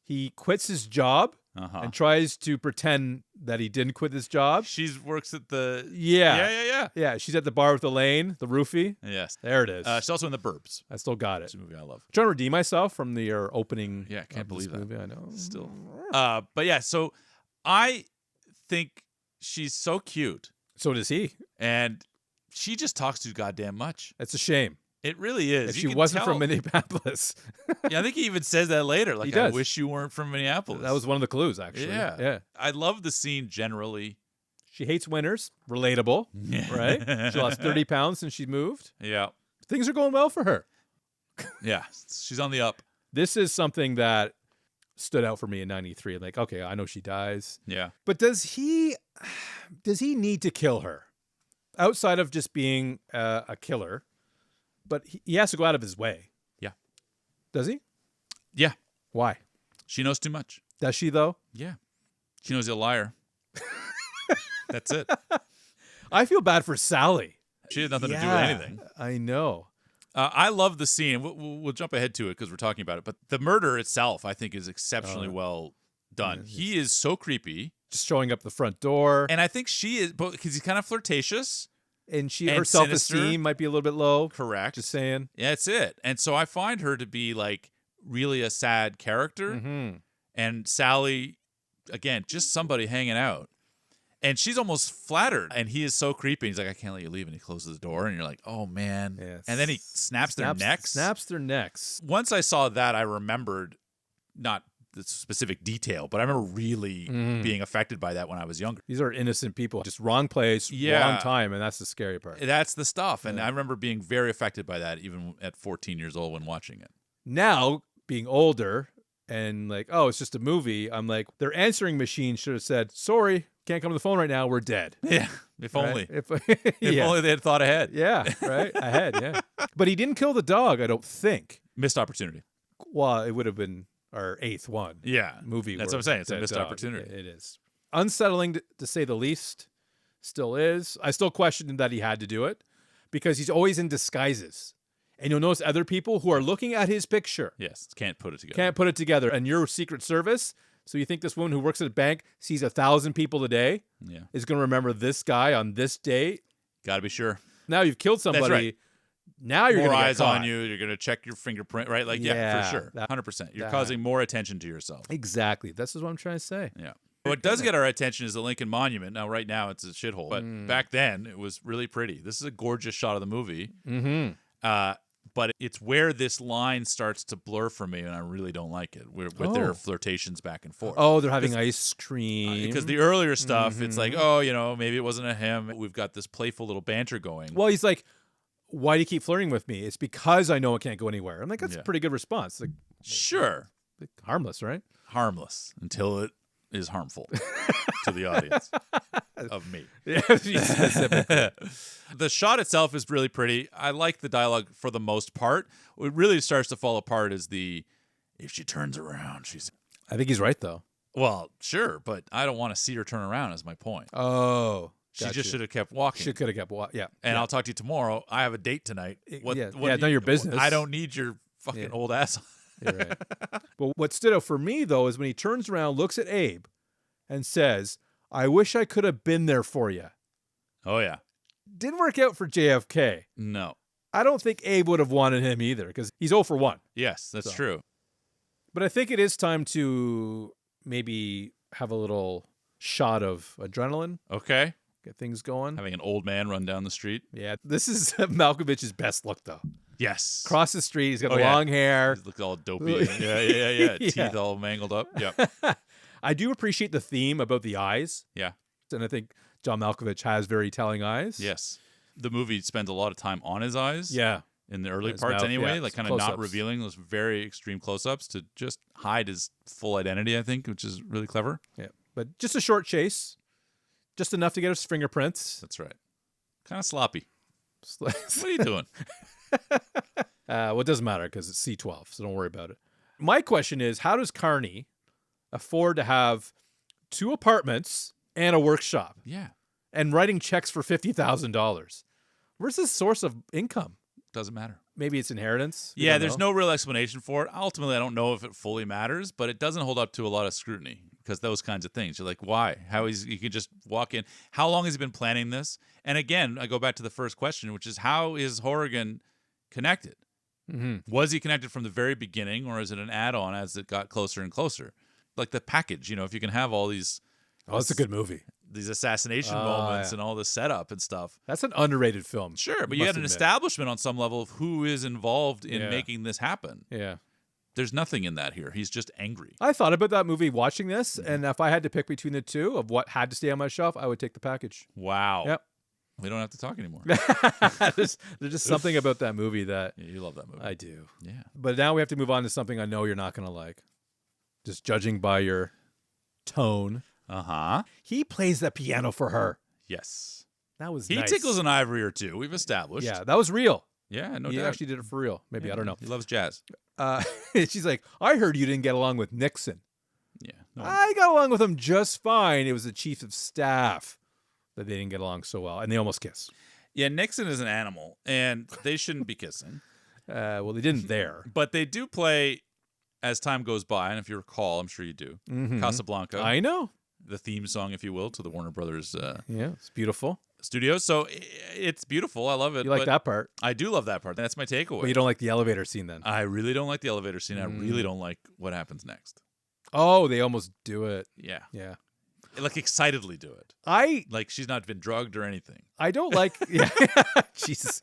He quits his job and tries to pretend that he didn't quit his job. She works at the... Yeah. Yeah, she's at the bar with Elaine, the roofie. Yes. There it is. She's also in The Burbs. I still got it. It's a movie I love. I'm trying to redeem myself from the opening. Yeah, can't believe that. Movie. I know. Still. But yeah, so I think she's so cute. So does he. And she just talks too goddamn much. It's a shame. It really is. If she wasn't from Minneapolis. Yeah, I think he even says that later. Like, I wish you weren't from Minneapolis. That was one of the clues, actually. Yeah. I love the scene generally. She hates winners. Relatable. Right? She lost 30 pounds since she moved. Yeah. Things are going well for her. Yeah. She's on the up. This is something that stood out for me in 93. Like, okay, I know she dies. Yeah. But does he need to kill her? Outside of just being a killer, but he has to go out of his way. Yeah. Does he? Yeah. Why? She knows too much. Does she, though? Yeah. She knows he's a liar. That's it. I feel bad for Sally. She had nothing to do with anything. I know. I love the scene. We'll jump ahead to it because we're talking about it. But the murder itself, I think, is exceptionally well done. He is so creepy. Just showing up the front door. And I think she is, because he's kind of flirtatious. And her self-esteem might be a little bit low. Correct. Just saying. Yeah, that's it. And so I find her to be like really a sad character. Mm-hmm. And Sally, again, just somebody hanging out. And she's almost flattered. And he is so creepy. He's like, I can't let you leave. And he closes the door. And you're like, oh, man. Yes. And then he snaps their necks. Snaps their necks. Once I saw that, I remembered not the specific detail, but I remember really being affected by that when I was younger. These are innocent people. Just wrong place, wrong time. And that's the scary part. That's the stuff. And I remember being very affected by that even at 14 years old when watching it. Now, being older and like, oh, it's just a movie, I'm like, their answering machine should have said, sorry, can't come to the phone right now, we're dead. Yeah, if only. If only they had thought ahead. Yeah, right, ahead, yeah. But he didn't kill the dog, I don't think. Missed opportunity. Well, it would have been our 8th one. Yeah. Movie. That's what I'm saying. It's a missed opportunity. It is. Unsettling, to say the least, still is. I still question that he had to do it because he's always in disguises. And you'll notice other people who are looking at his picture. Yes, can't put it together. Can't put it together. And you're Secret Service, so you think this woman who works at a bank sees 1,000 people a day is going to remember this guy on this date? Got to be sure. Now you've killed somebody. That's right. Now you're more going to eyes on you. You're going to check your fingerprint, right? Like, yeah for sure. 100%. You're causing more attention to yourself. Exactly. This is what I'm trying to say. Yeah. What does get our attention is the Lincoln Monument. Now, right now, it's a shithole. But back then, it was really pretty. This is a gorgeous shot of the movie. Mm-hmm. But it's where this line starts to blur for me, and I really don't like it, with their flirtations back and forth. Oh, they're having ice cream. Because the earlier stuff, it's like, oh, maybe it wasn't a him. We've got this playful little banter going. Well, he's like, why do you keep flirting with me? It's because I know it can't go anywhere. I'm like, that's a pretty good response. Like, sure. Harmless, right? Harmless until it is harmful to the audience of me. Specifically. The shot itself is really pretty. I like the dialogue for the most part. What really starts to fall apart is if she turns around, she's... I think he's right, though. Well, sure, but I don't want to see her turn around is my point. Oh, she just should have kept walking. She could have kept walking, yeah. And I'll talk to you tomorrow. I have a date tonight. None of your business. I don't need your fucking old ass. You're right. But what stood out for me, though, is when he turns around, looks at Abe, and says, I wish I could have been there for you. Oh, yeah. Didn't work out for JFK. No. I don't think Abe would have wanted him either because he's 0 for 1. Yes, that's true. But I think it is time to maybe have a little shot of adrenaline. Okay. Get things going. Having an old man run down the street. Yeah, this is Malkovich's best look, though. Yes. Across the street, he's got long hair. He looks all dopey. Yeah. Teeth all mangled up. Yeah. I do appreciate the theme about the eyes. Yeah. And I think John Malkovich has very telling eyes. Yes. The movie spends a lot of time on his eyes. Yeah. In the early His parts mouth, anyway, yeah, like kind of close-ups. not revealing those very extreme close-ups to just hide his full identity, I think, which is really clever. Yeah. But just a short chase. Just enough to get his fingerprints. That's right. Kind of sloppy. What are you doing? Well, it doesn't matter because it's C12, so don't worry about it. My question is, how does Carney afford to have 2 apartments and a workshop Yeah. and writing checks for $50,000? Where's his source of income? Doesn't matter. Maybe it's inheritance. We Yeah, don't there's know. no real explanation for it. Ultimately, I don't know if it fully matters, but it doesn't hold up to a lot of scrutiny because those kinds of things. You're like, why? You can just walk in. How long has he been planning this? And again, I go back to the first question, which is how is Horrigan connected? Mm-hmm. Was he connected from the very beginning, or is it an add-on as it got closer and closer? Like the package, if you can have all these... Oh, it's a good movie. These assassination moments and all the setup and stuff. That's an underrated film. Sure, but you had an establishment on some level of who is involved in making this happen. Yeah. There's nothing in that here. He's just angry. I thought about that movie watching this, and if I had to pick between the two of what had to stay on my shelf, I would take the package. Wow. Yep. We don't have to talk anymore. There's just something about that movie that... Yeah, you love that movie. I do. Yeah. But now we have to move on to something I know you're not going to like. Just judging by your tone. Uh-huh. He plays the piano for her. Yes. That was He nice. tickles an ivory or two. We've established. Yeah, that was real. Yeah, no He doubt. actually did it for real. Maybe, Yeah, I don't know. He loves jazz. She's like, I heard you didn't get along with Nixon. Yeah. No, I got along with him just fine. It was the chief of staff that they didn't get along so well, and they almost kiss. yeah, Nixon is an animal, and they shouldn't be kissing. Well, they didn't there. But they do play as time goes by, and if you recall, I'm sure you do, Casablanca. I know. The theme song, if you will, to the Warner Brothers Yeah, it's beautiful. studios. So it's beautiful. I love it. You like but that part, I do love that part. That's my takeaway. but you don't like the elevator scene then. I really don't like the elevator scene. I really don't like what happens next. Oh, they almost do it. Yeah. Yeah. Like excitedly do it. Like she's not been drugged or anything. I don't like. Yeah. Jesus.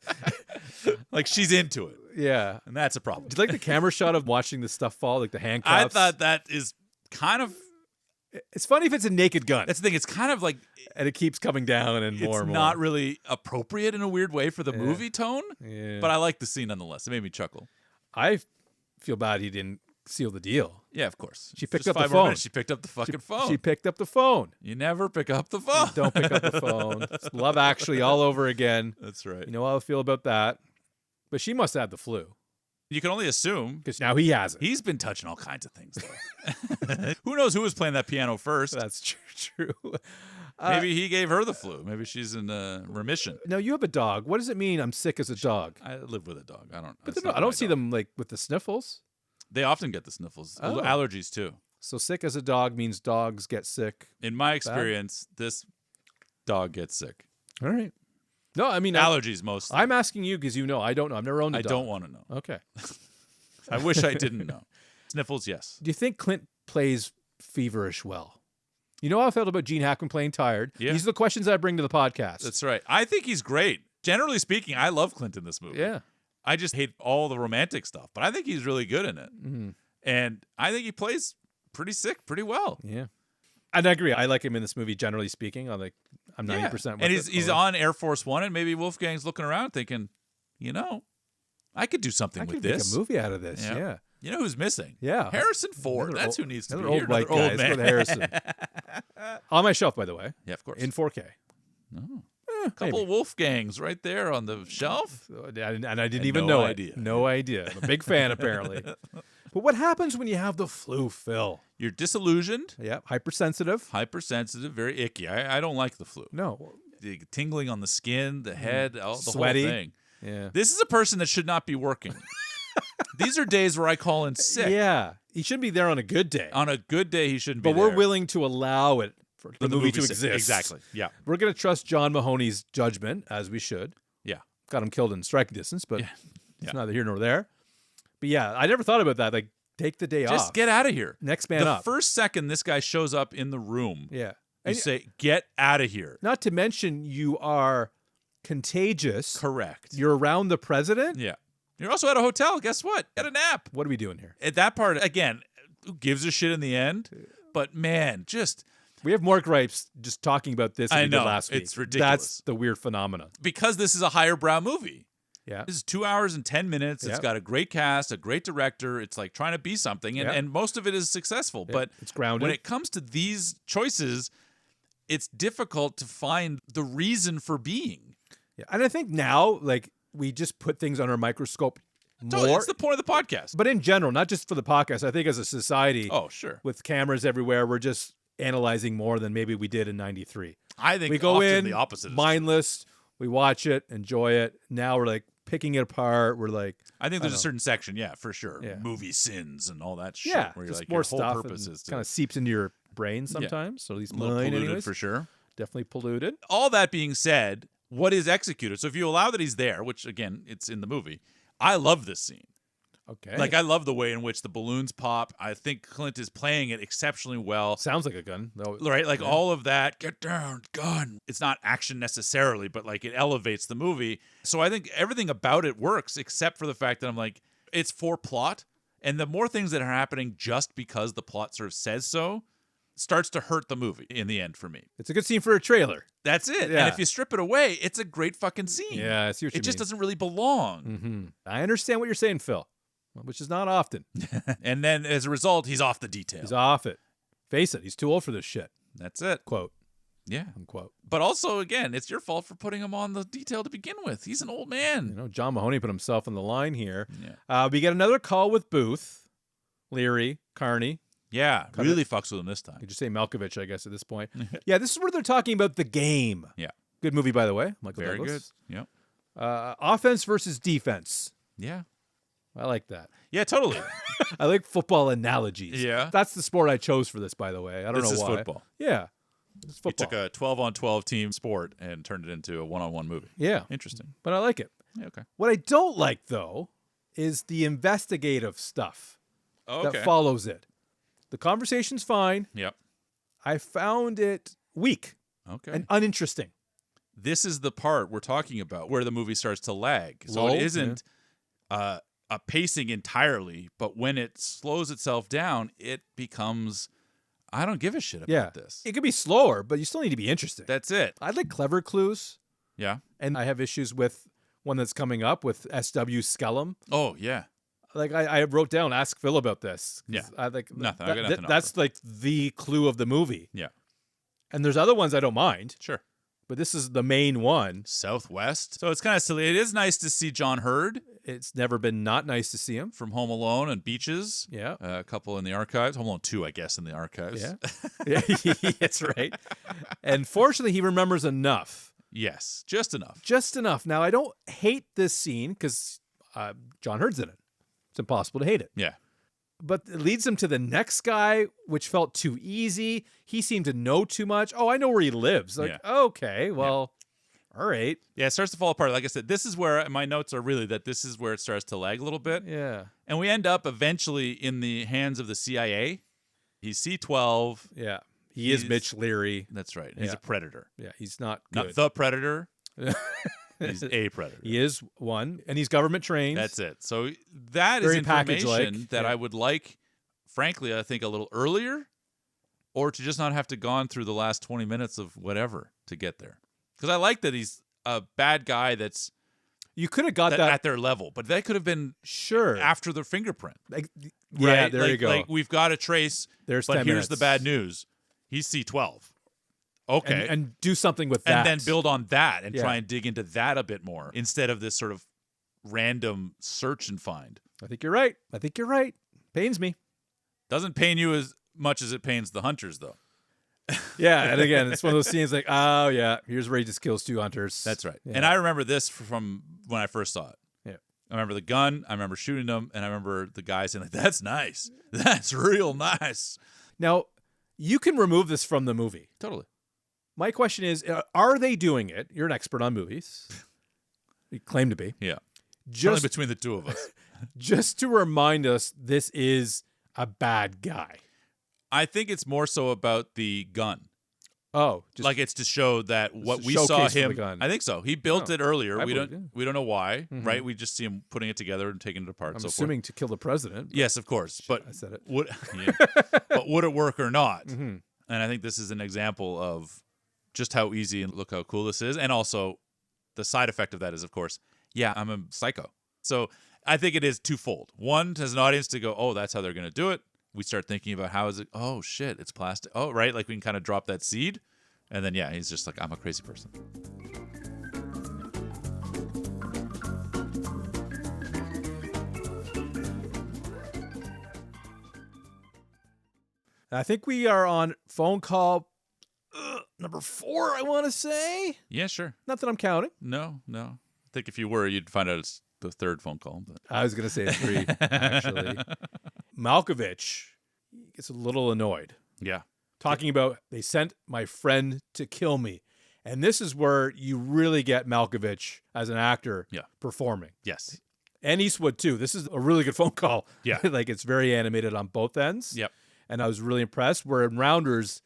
Like she's into it. Yeah. And that's a problem. Do you like the camera shot of watching the stuff fall, like the handcuffs? I thought that is kind of... It's funny if it's a naked gun. That's the thing. It's kind of like... And it keeps coming down and more and more. It's not really appropriate in a weird way for the movie tone. Yeah. But I like the scene nonetheless. It made me chuckle. I feel bad he didn't seal the deal. Yeah, of course. She picked Just up the 5 more phone. minutes, she picked up the fucking phone. She picked up the phone. You never pick up the phone. Don't pick up the phone. It's Love Actually all over again. That's right. You know how I feel about that. But she must have the flu. You can only assume. Because now he has it. He's been touching all kinds of things, though. Who knows who was playing that piano first? That's true. Maybe he gave her the flu. Maybe she's in remission. Now, you have a dog. What does it mean I'm sick as a dog? I live with a dog. I don't. But it's I not don't my see dog. them like with the sniffles. They often get the sniffles. Oh. Allergies, too. So sick as a dog means dogs get sick. In my experience, this dog gets sick. All right. No, I mean... Allergies, mostly. I'm asking you because you know. I don't know. I've never owned a I dog. don't want to know. Okay. I wish I didn't know. Sniffles, yes. Do you think Clint plays feverish well? You know how I felt about Gene Hackman playing tired? Yeah. These are the questions I bring to the podcast. That's right. I think he's great. Generally speaking, I love Clint in this movie. Yeah. I just hate all the romantic stuff, but I think he's really good in it. Mm-hmm. And I think he plays pretty sick, pretty well. Yeah. And I agree. I like him in this movie, generally speaking. I'm 90% with And it. he's on Air Force One, and maybe Wolfgang's looking around thinking, I could do something I with could make this. a movie out of this. Yeah. Yeah. You know who's missing? Yeah. Harrison Ford. Another That's old- who needs to be another here. old white Another guy. old Let's go man. with Harrison. On my shelf, by the way. Yeah, of course. In 4K. A couple of Wolfgangs right there on the shelf. And I didn't And even no know idea. it. No idea. I'm a big fan, apparently. But what happens when you have the flu, Phil? You're disillusioned, Yeah. Hypersensitive. hypersensitive, very icky. I don't like the flu. No. The tingling on the skin, the head, the Sweaty. whole thing. Yeah. This is a person that should not be working. These are days where I call in sick. Yeah. He shouldn't be there on a good day. On a good day, he shouldn't be But there. we're willing to allow it for the movie to exist. Exactly. Yeah. We're going to trust John Mahoney's judgment, as we should. Yeah. Got him killed in striking distance, but Yeah. it's neither here nor there. But yeah, I never thought about that. Like, take the day off. Just get out of here. Next man up. The first second this guy shows up in the room, Yeah. you say, get out of here. Not to mention you are contagious. Correct. You're around the president. Yeah. You're also at a hotel. Guess what? Get a nap. What are we doing here? At that part, again, who gives a shit in the end? But man, just We have more gripes just talking about this than we did last week. It's ridiculous. That's the weird phenomenon. because this is a higher brow movie. Yeah. This is 2 hours and 10 minutes. It's Yep. got a great cast, a great director. It's like trying to be something, and, Yep. and most of it is successful. Yep. But It's grounded. when it comes to these choices, it's difficult to find the reason for being. Yeah. And I think now, like, we just put things under a microscope Totally. more. It's the point of the podcast. But in general, not just for the podcast, I think as a society, Oh, sure. with cameras everywhere, we're just analyzing more than maybe we did in 93. I think We go often in, the opposite is mindless, we watch it, enjoy it. Now we're like picking it apart. We're like, I think there's I a don't certain section, yeah, for sure. Yeah. Movie sins and all that shit. yeah, where you're just like, more your whole stuff. purpose is to Kind of seeps into your brain sometimes. So at least a little mine, polluted anyways. for sure. Definitely polluted. All that being said, what is executed? So if you allow that he's there, which again, it's in the movie, I love this scene. Okay. Like I love the way in which the balloons pop. I think Clint is playing it exceptionally well. Sounds like a gun, though. Right? Like Yeah. all of that, get down, gun. It's not action necessarily, but like it elevates the movie. So I think everything about it works, except for the fact that I'm like, it's for plot. And the more things that are happening just because the plot sort of says so starts to hurt the movie in the end for me. It's a good scene for a trailer. That's it. Yeah. And if you strip it away, it's a great fucking scene. Yeah, I see what you It just mean. doesn't really belong. Mm-hmm. I understand what you're saying, Phil, which is not often. And then as a result, he's off the detail. He's off it. Face it, he's too old for this shit. That's it. Quote, Yeah. unquote. But also, again, it's your fault for putting him on the detail to begin with. He's an old man. You know, John Mahoney put himself on the line here. Yeah. We get another call with Booth, Leary, Carney. Yeah. Cut Really fucks with him this time. Could you say Malkovich, I guess, at this point? Yeah, this is where they're talking about the game. Yeah. Good movie, by the way. Michael Very Douglas. good. Yep. Offense versus defense. Yeah. I like that. Yeah, totally. I like football analogies. Yeah. That's the sport I chose for this, by the way. I don't This know is why. football. Yeah. It's He football. took a 12-on-12 team sport and turned it into a one-on-one movie. Yeah. Interesting. But I like it. Yeah, okay. What I don't like, though, is the investigative stuff Okay. that follows it. The conversation's fine. Yep. I found it weak Okay. and uninteresting. This is the part we're talking about where the movie starts to lag. So Lull, it isn't a pacing entirely, but when it slows itself down, it becomes, I don't give a shit about Yeah. this. It could be slower, but you still need to be interested. That's it. I like clever clues, Yeah. and I have issues with one that's coming up with S.W. Skellum. Oh, yeah. Like I wrote down, ask Phil about this. 'Cause Yeah. I like Nothing. I got nothing to That's like the clue of the movie. Yeah. And there's other ones I don't mind, Sure. but this is the main one. Southwest. So it's kind of silly. It is nice to see John Hurd It's never been not nice to see him. from Home Alone and Beaches. Yeah. A couple in the archives. Home Alone 2, I guess, in the archives. Yeah. Yeah, that's right. And fortunately, he remembers enough. Yes. Just enough. Just enough. Now, I don't hate this scene because John Hurd's in it. It's impossible to hate it. Yeah. But it leads him to the next guy, which felt too easy. He seemed to know too much. Oh, I know where he lives. Like, Yeah. okay, well, all right. Yeah, it starts to fall apart. Like I said, this is where my notes are really that this is where it starts to lag a little bit. Yeah. And we end up eventually in the hands of the CIA. He's C-12. Yeah. He is He's- Mitch Leary. That's right. He's Yeah. a predator. Yeah, he's not Not good. the predator. He's a predator. He is one, and he's government trained. That's it. So that is Very information package-like. that Yeah. I would like, frankly, I think a little earlier, or to just not have to gone through the last 20 minutes of whatever to get there. Because I like that he's a bad guy that's You could have got that that. at their level, but that could have been Sure. after the fingerprint. Like, yeah, Right? there like, you go. Like we've got a trace, There's but 10 here's the minutes. bad news. He's C-12. Okay. And do something with that. And then build on that and Yeah. try and dig into that a bit more instead of this sort of random search and find. I think you're right. I think you're right. Pains me. Doesn't pain you as much as it pains the hunters, though. Yeah, and again, it's one of those scenes like, oh yeah, here's where he just kills two hunters. That's right. Yeah. And I remember this from when I first saw it. Yeah. I remember the gun. I remember shooting them, and I remember the guy saying, like, "That's nice. That's real nice." Now, You can remove this from the movie. Totally. My question is, are they doing it? You're an expert on movies. You claim to be. Yeah. Just Only between the two of us. just to remind us this is a bad guy. I think it's more so about the gun. Oh, just Like it's to show that what a we saw showcase for the him. gun. I think so. He built it earlier. I We believe, don't know why, Mhm. right? We just see him putting it together and taking it apart. I'm so assuming to kill the president. forth. Yes, of course. But I said it. would but would it work or not? Mhm. And I think this is an example of just how easy and look how cool this is. And also the side effect of that is, of course, yeah, I'm a psycho. So I think it is twofold. One, as an audience to go, oh, that's how they're going to do it. We start thinking about how is it? Oh, shit, it's plastic. Oh, right. Like we can kind of drop that seed. And then, yeah, he's just like, I'm a crazy person. I think we are on phone call number 4, I want to say. Yeah, sure. Not that I'm counting. No. I think if you were, you'd find out it's the third phone call. But I was going to say 3, actually. Malkovich gets a little annoyed. yeah. Talking about, they sent my friend to kill me. And this is where you really get Malkovich as an actor performing. Yes. And Eastwood, too. This is a really good phone call. Yeah. Like, it's very animated on both ends. Yep. And I was really impressed. Where in Rounders,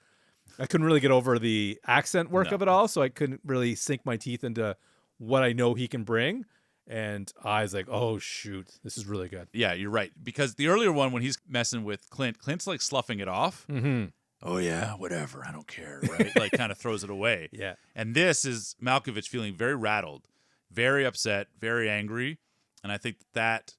I couldn't really get over the accent work of it all, so I couldn't really sink my teeth into what I know he can bring. And I was like, oh, shoot, this is really good. Yeah, you're right. Because the earlier one, when he's messing with Clint's like sloughing it off. Mm-hmm. Oh, yeah, whatever. I don't care. Right? Like kind of throws it away. Yeah. And this is Malkovich feeling very rattled, very upset, very angry. And I think that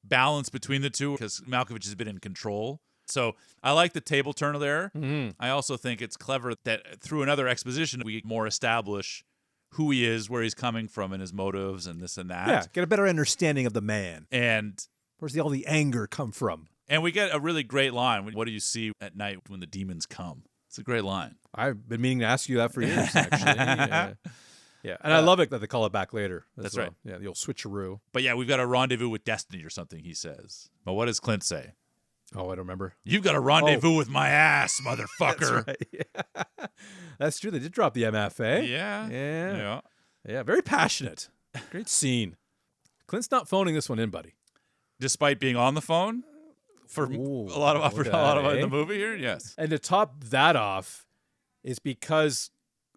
balance between the two, because Malkovich has been in control. So I like the table turn there. Mm-hmm. I also think it's clever that through another exposition, we more establish who he is, where he's coming from, and his motives, and this and that. Yeah, get a better understanding of the man. And where's all the anger come from? And we get a really great line. What do you see at night when the demons come? It's a great line. I've been meaning to ask you that for years, actually. Yeah. And I love it that they call it back later. That's well. right. Yeah, the old switcheroo. But yeah, we've got a rendezvous with destiny or something, he says. But what does Clint say? Oh, I don't remember. You've got a rendezvous with my ass, motherfucker. That's right. Yeah. That's true. They did drop the MF, Yeah. Yeah, very passionate. Great scene. Clint's not phoning this one in, buddy. Despite being on the phone for a lot of in the movie here, yes. And to top that off is because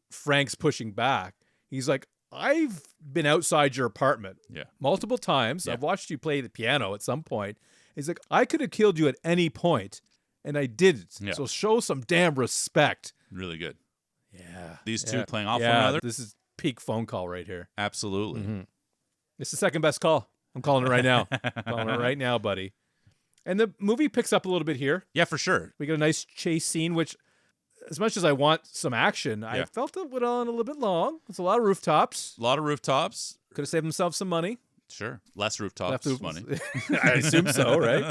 Frank's pushing back. He's like, I've been outside your apartment multiple times. I've watched you play the piano at some point. He's like, I could have killed you at any point, and I didn't. Yeah. So show some damn respect. Really good. Yeah. These two playing off one another. This is peak phone call right here. Absolutely. Mm-hmm. It's the second best call. I'm calling it right now. Calling it right now, buddy. And the movie picks up a little bit here. Yeah, for sure. We get a nice chase scene, which, as much as I want some action, I felt it went on a little bit long. It's a lot of rooftops. A lot of rooftops. Could have saved themselves some money. Sure. Less rooftops money. I assume so, right?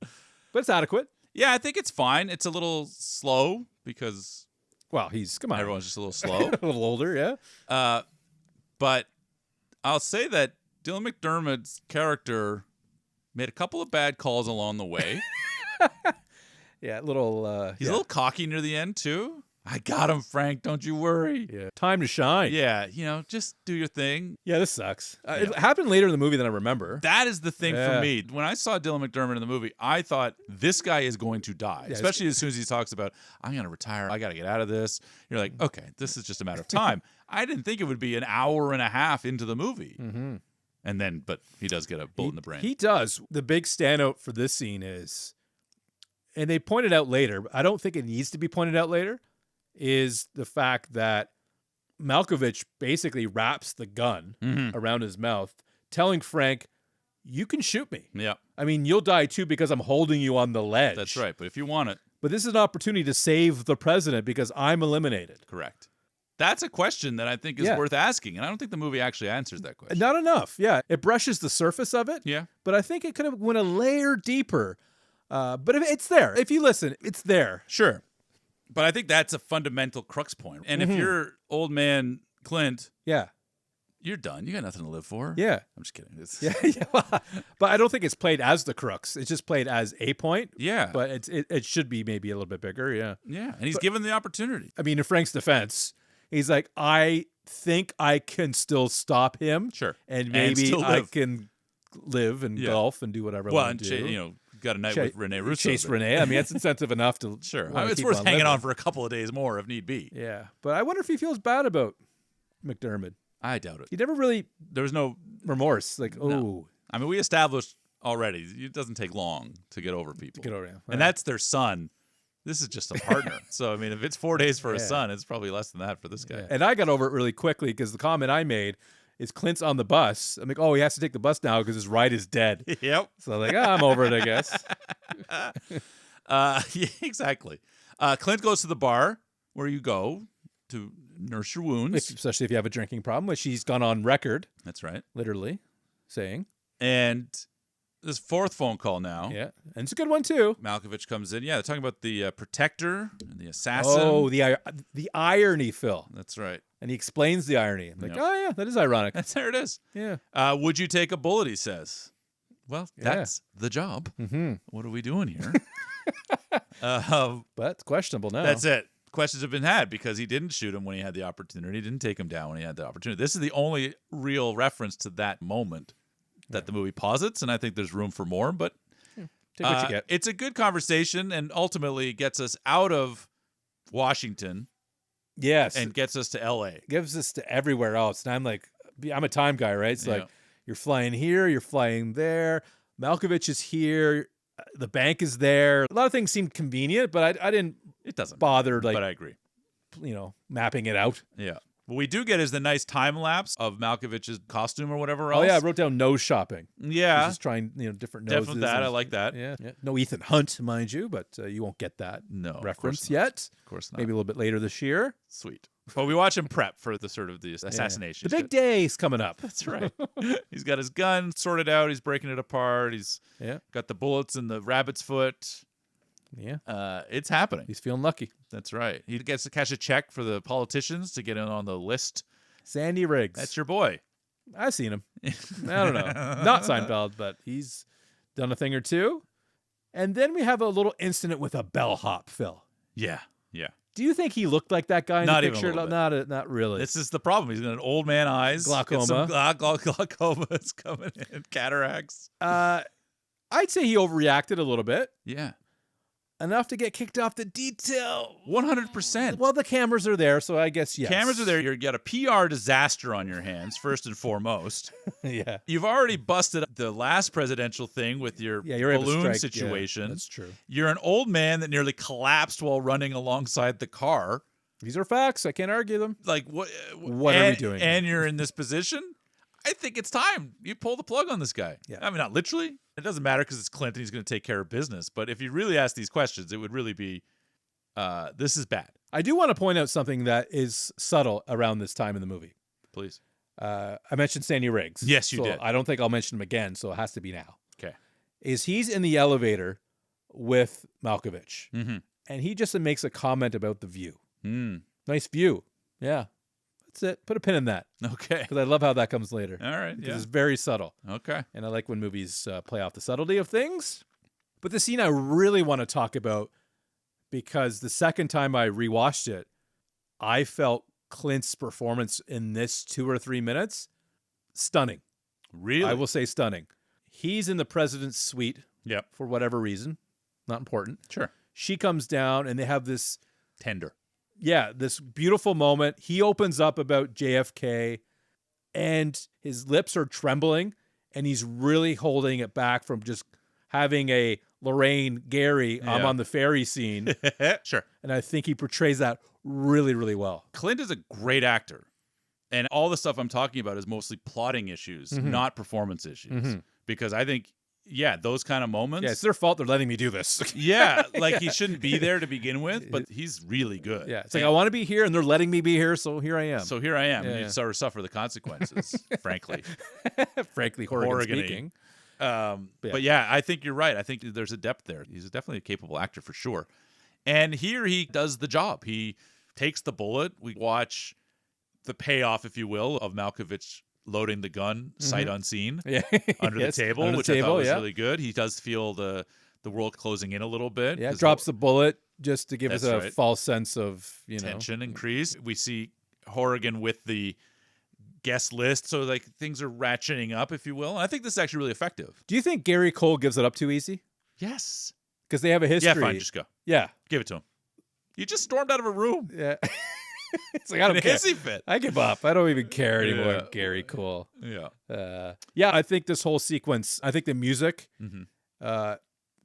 But it's adequate. Yeah, I think it's fine. It's a little slow because... Well, come on. Everyone's just a little slow. A little older, yeah. But I'll say that Dylan McDermott's character made a couple of bad calls along the way. Yeah, little... He's a little cocky near the end, too. I got him, Frank. Don't you worry. Yeah. Time to shine. Yeah, just do your thing. Yeah, this sucks. It happened later in the movie than I remember. That is the thing for me. When I saw Dylan McDermott in the movie, I thought this guy is going to die, especially as soon as he talks about, I'm going to retire. I got to get out of this. You're like, okay, this is just a matter of time. I didn't think it would be an hour and a half into the movie. Mm-hmm. And then, but he does get a bullet in the brain. He does. The big standout for this scene is, and they pointed out later, I don't think it needs to be pointed out later, is the fact that Malkovich basically wraps the gun around his mouth, telling Frank, you can shoot me. Yeah. I mean, you'll die too because I'm holding you on the ledge. That's right. But if you want it. But this is an opportunity to save the president because I'm eliminated. Correct. That's a question that I think is worth asking. And I don't think the movie actually answers that question. Not enough. Yeah. It brushes the surface of it. Yeah. But I think it could have went a layer deeper. But it's there. If you listen, it's there. Sure. But I think that's a fundamental crux point. And if you're old man Clint, you're done. You got nothing to live for. Yeah. I'm just kidding. Yeah. But I don't think it's played as the crux. It's just played as a point. Yeah. But it should be maybe a little bit bigger. Yeah. Yeah. And he's given the opportunity. I mean, in Frank's defense, he's like, I think I can still stop him. Sure. And maybe I can live and golf and do whatever I want to do. Got a night with Rene Russo. Chase Rene. I mean, that's incentive enough to sure. I mean, it's worth hanging on for a couple of days more if need be. Yeah. But I wonder if he feels bad about McDermott. I doubt it. He never really. There was no remorse. Like, no. I mean, we established already it doesn't take long to get over people. And that's their son. This is just a partner. So, I mean, if it's 4 days for a son, it's probably less than that for this guy. Yeah. And I got over it really quickly because the comment I made is Clint's on the bus. I'm like, oh, he has to take the bus now because his ride is dead. Yep. So I'm like, I'm over it, I guess. Yeah, exactly. Clint goes to the bar where you go to nurse your wounds. Especially if you have a drinking problem, which he's gone on record. That's right. Literally saying. And this fourth phone call now. Yeah. And it's a good one, too. Malkovich comes in. Yeah, they're talking about the protector and the assassin. Oh, the irony, Phil. That's right. And he explains the irony. I'm like, oh, yeah, that is ironic. There it is. Yeah. Would you take a bullet, he says. Well, that's the job. Mm-hmm. What are we doing here? But it's questionable now. That's it. Questions have been had because he didn't shoot him when he had the opportunity. He didn't take him down when he had the opportunity. This is the only real reference to that moment that the movie posits, and I think there's room for more. But take what you get. It's a good conversation, and ultimately gets us out of Washington. Yes, and gets us to L.A. Gives us to everywhere else. And I'm like, I'm a time guy, right? It's like you're flying here, you're flying there. Malkovich is here. The bank is there. A lot of things seem convenient, but I didn't. It doesn't bother matter, but I agree. Mapping it out. Yeah. What we do get is the nice time lapse of Malkovich's costume or whatever else. Oh yeah, I wrote down nose shopping. Yeah, just trying different noses. Definitely that. I like that. Yeah. No Ethan Hunt, mind you, but you won't get that reference yet. Of course not. Maybe a little bit later this year. Sweet. But we watch him prep for the sort of the assassination. The big day's coming up. That's right. He's got his gun sorted out. He's breaking it apart. He's got the bullets in the rabbit's foot. Yeah. It's happening. He's feeling lucky. That's right. He gets to cash a check for the politicians to get in on the list. Sandy Riggs. That's your boy. I've seen him. I don't know. Not Seinfeld, but he's done a thing or two. And then we have a little incident with a bellhop, Phil. Yeah. Yeah. Do you think he looked like that guy in not the picture? Even a little bit. Not really. This is the problem. He's got an old man eyes. Glaucoma. Glaucoma is coming in. Cataracts. I'd say he overreacted a little bit. Yeah. Enough to get kicked off the detail. 100%. Well, the cameras are there, so I guess yes. Cameras are there. You've got a PR disaster on your hands, first and foremost. Yeah. You've already busted the last presidential thing with your balloon situation. Yeah, that's true. You're an old man that nearly collapsed while running alongside the car. These are facts. I can't argue them. Like what are we doing? And you're in this position? I think it's time you pull the plug on this guy. Yeah. I mean, not literally. It doesn't matter because it's Clint and he's going to take care of business. But if you really ask these questions, it would really be, this is bad. I do want to point out something that is subtle around this time in the movie. Please. I mentioned Sandy Riggs. Yes, you did. I don't think I'll mention him again, so it has to be now. Okay. He's in the elevator with Malkovich. Mm-hmm. And he just makes a comment about the view. Mm. Nice view. Yeah. That's it. Put a pin in that. Okay. Because I love how that comes later. All right. Because it's very subtle. Okay. And I like when movies play off the subtlety of things. But the scene I really want to talk about, because the second time I rewatched it, I felt Clint's performance in this 2 or 3 minutes stunning. Really? I will say stunning. He's in the president's suite. Yep. For whatever reason. Not important. Sure. She comes down and they have this tender. Yeah, this beautiful moment. He opens up about JFK and his lips are trembling and he's really holding it back from just having a Lorraine Gary, I'm on the ferry scene. Sure. And I think he portrays that really, really well. Clint is a great actor. And all the stuff I'm talking about is mostly plotting issues, not performance issues. Because I think, those kind of moments. Yeah, it's their fault they're letting me do this. Like he shouldn't be there to begin with, but he's really good. Yeah, it's like I want to be here and they're letting me be here, so here I am. So here I am. You sort of suffer the consequences, frankly. Frankly, Horrigan speaking. But I think you're right. I think there's a depth there. He's definitely a capable actor for sure. And here he does the job. He takes the bullet. We watch the payoff, if you will, of Malkovich loading the gun sight unseen Yeah. under Yes, the table, under the which I thought table, was yeah. really good. He does feel the world closing in a little bit. Yeah, 'cause drops the bullet just to give us That's a right. false sense of, tension increase. We see Horrigan with the guest list, so like things are ratcheting up, if you will. And I think this is actually really effective. Do you think Gary Cole gives it up too easy? Yes. Because they have a history. Yeah, fine, just go. Yeah. Give it to him. You just stormed out of a room. Yeah. It's like, I don't In a care. hissy fit. I give up. I don't even care anymore. Yeah. Gary Cole. Yeah. Yeah, I think this whole sequence, I think the music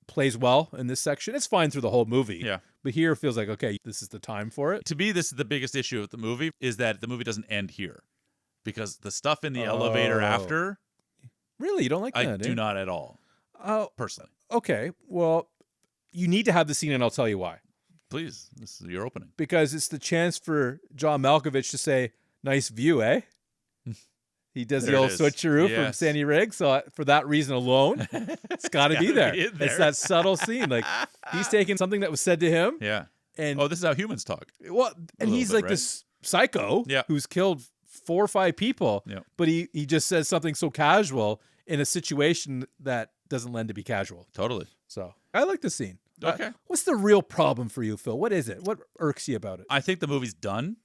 plays well in this section. It's fine through the whole movie. Yeah. But here it feels like, okay, this is the time for it. To me, this is the biggest issue with the movie, is that the movie doesn't end here. Because the stuff in the elevator after, Really? You don't like I that? do not at all, Oh, personally. okay. Well, you need to have the scene, and I'll tell you why. Please, this is your opening. Because it's the chance for John Malkovich to say, "Nice view, eh?" He does There the it old is. switcheroo from Yes. Sandy Riggs. So for that reason alone, it's got to be there. in It's there. that subtle scene. Like he's taking something that was said to him, Yeah. and Oh, this is how humans talk. well, and little he's bit, like right? this psycho Yeah. who's killed 4 or 5 people, Yeah. but he just says something so casual in a situation that doesn't lend to be casual. Totally. So I like the scene. Okay. What's the real problem for you, Phil? What is it? What irks you about it? I think the movie's done.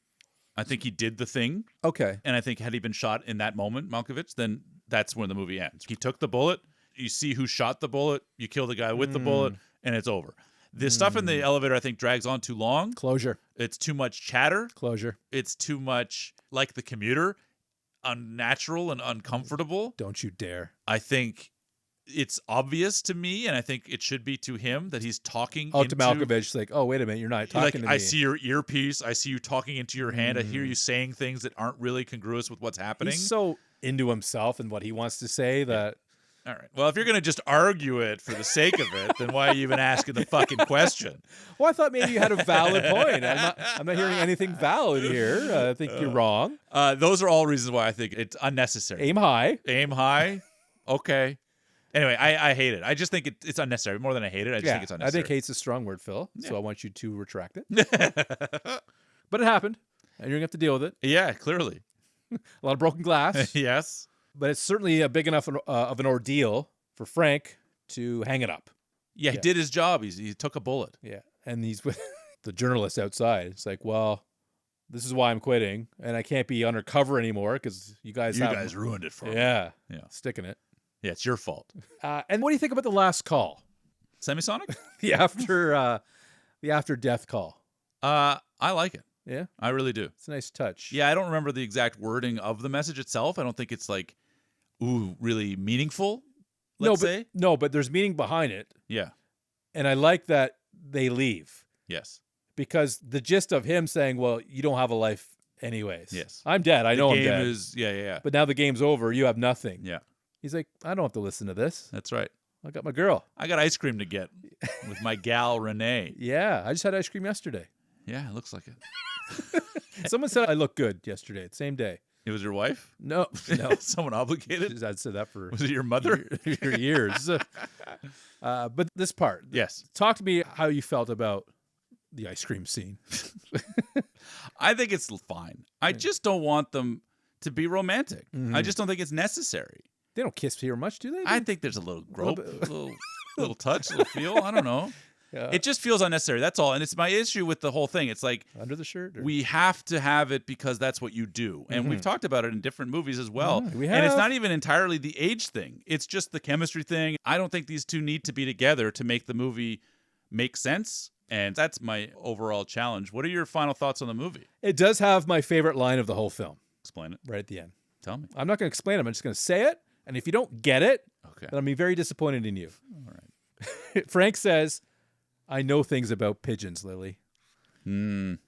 I think he did the thing. Okay. And I think had he been shot in that moment, Malkovich, then that's when the movie ends. He took the bullet. You see who shot the bullet. You kill the guy with the bullet, and it's over. The stuff in the elevator, I think, drags on too long. Closure. It's too much chatter. Closure. It's too much like The Commuter, unnatural and uncomfortable. Don't you dare. I think it's obvious to me, and I think it should be to him, that he's talking Oh, into to Malkovich, it's like, oh, wait a minute, you're not talking like, to me. I see your earpiece. I see you talking into your hand. I hear you saying things that aren't really congruous with what's happening. He's so into himself and what he wants to say that All right. Well, if you're going to just argue it for the sake of it, then why are you even asking the fucking question? Well, I thought maybe you had a valid point. I'm not hearing anything valid here. I think you're wrong. Those are all reasons why I think it's unnecessary. Aim high. Aim high. Okay. Anyway, I hate it. I just think it's unnecessary. More than I hate it, I just think it's I unnecessary. think hate's a strong word, Phil. So Yeah. I want you to retract it. But it happened, and you're going to have to deal with it. Yeah, clearly. A lot of broken glass. Yes. But it's certainly a big enough of an ordeal for Frank to hang it up. Yeah, he did his job. He took a bullet. Yeah. And he's with the journalist outside. It's like, well, this is why I'm quitting, and I can't be undercover anymore because you guys ruined it for me. Yeah. Yeah. Sticking it. Yeah, it's your fault. And what do you think about the last call? Semisonic? The after death call. I like it. Yeah. I really do. It's a nice touch. Yeah, I don't remember the exact wording of the message itself. I don't think it's like, really meaningful, let's say. No, but there's meaning behind it. Yeah. And I like that they leave. Yes. Because the gist of him saying, well, you don't have a life anyways. Yes. I'm dead. I know I'm The dead. game is, yeah. But now the game's over. You have nothing. Yeah, He's like, I don't have to listen to this. that's right. I got my girl. I got ice cream to get with my gal, Renee. Yeah. I just had ice cream yesterday. Yeah, it looks like it. Someone said I looked good yesterday. Same day. It was your wife? No. Someone obligated? I'd said that for Was it your mother? years. But this part. Yes. Talk to me how you felt about the ice cream scene. I think it's fine. I just don't want them to be romantic. Mm-hmm. I just don't think it's necessary. They don't kiss here much, do they? I think there's a little grope, bit. little touch, a little feel. I don't know. Yeah. It just feels unnecessary. That's all. And it's my issue with the whole thing. It's like Under the shirt? Or? we have to have it because that's what you do. And we've talked about it in different movies as well. Yeah, we And it's have. not even entirely the age thing. It's just the chemistry thing. I don't think these two need to be together to make the movie make sense. And that's my overall challenge. What are your final thoughts on the movie? It does have my favorite line of the whole film Explain it. right at the end. Tell me. I'm not going to explain it. I'm just going to say it. And if you don't get it, Okay. then I'll be very disappointed in you. All right. Frank says, I know things about pigeons, Lily. You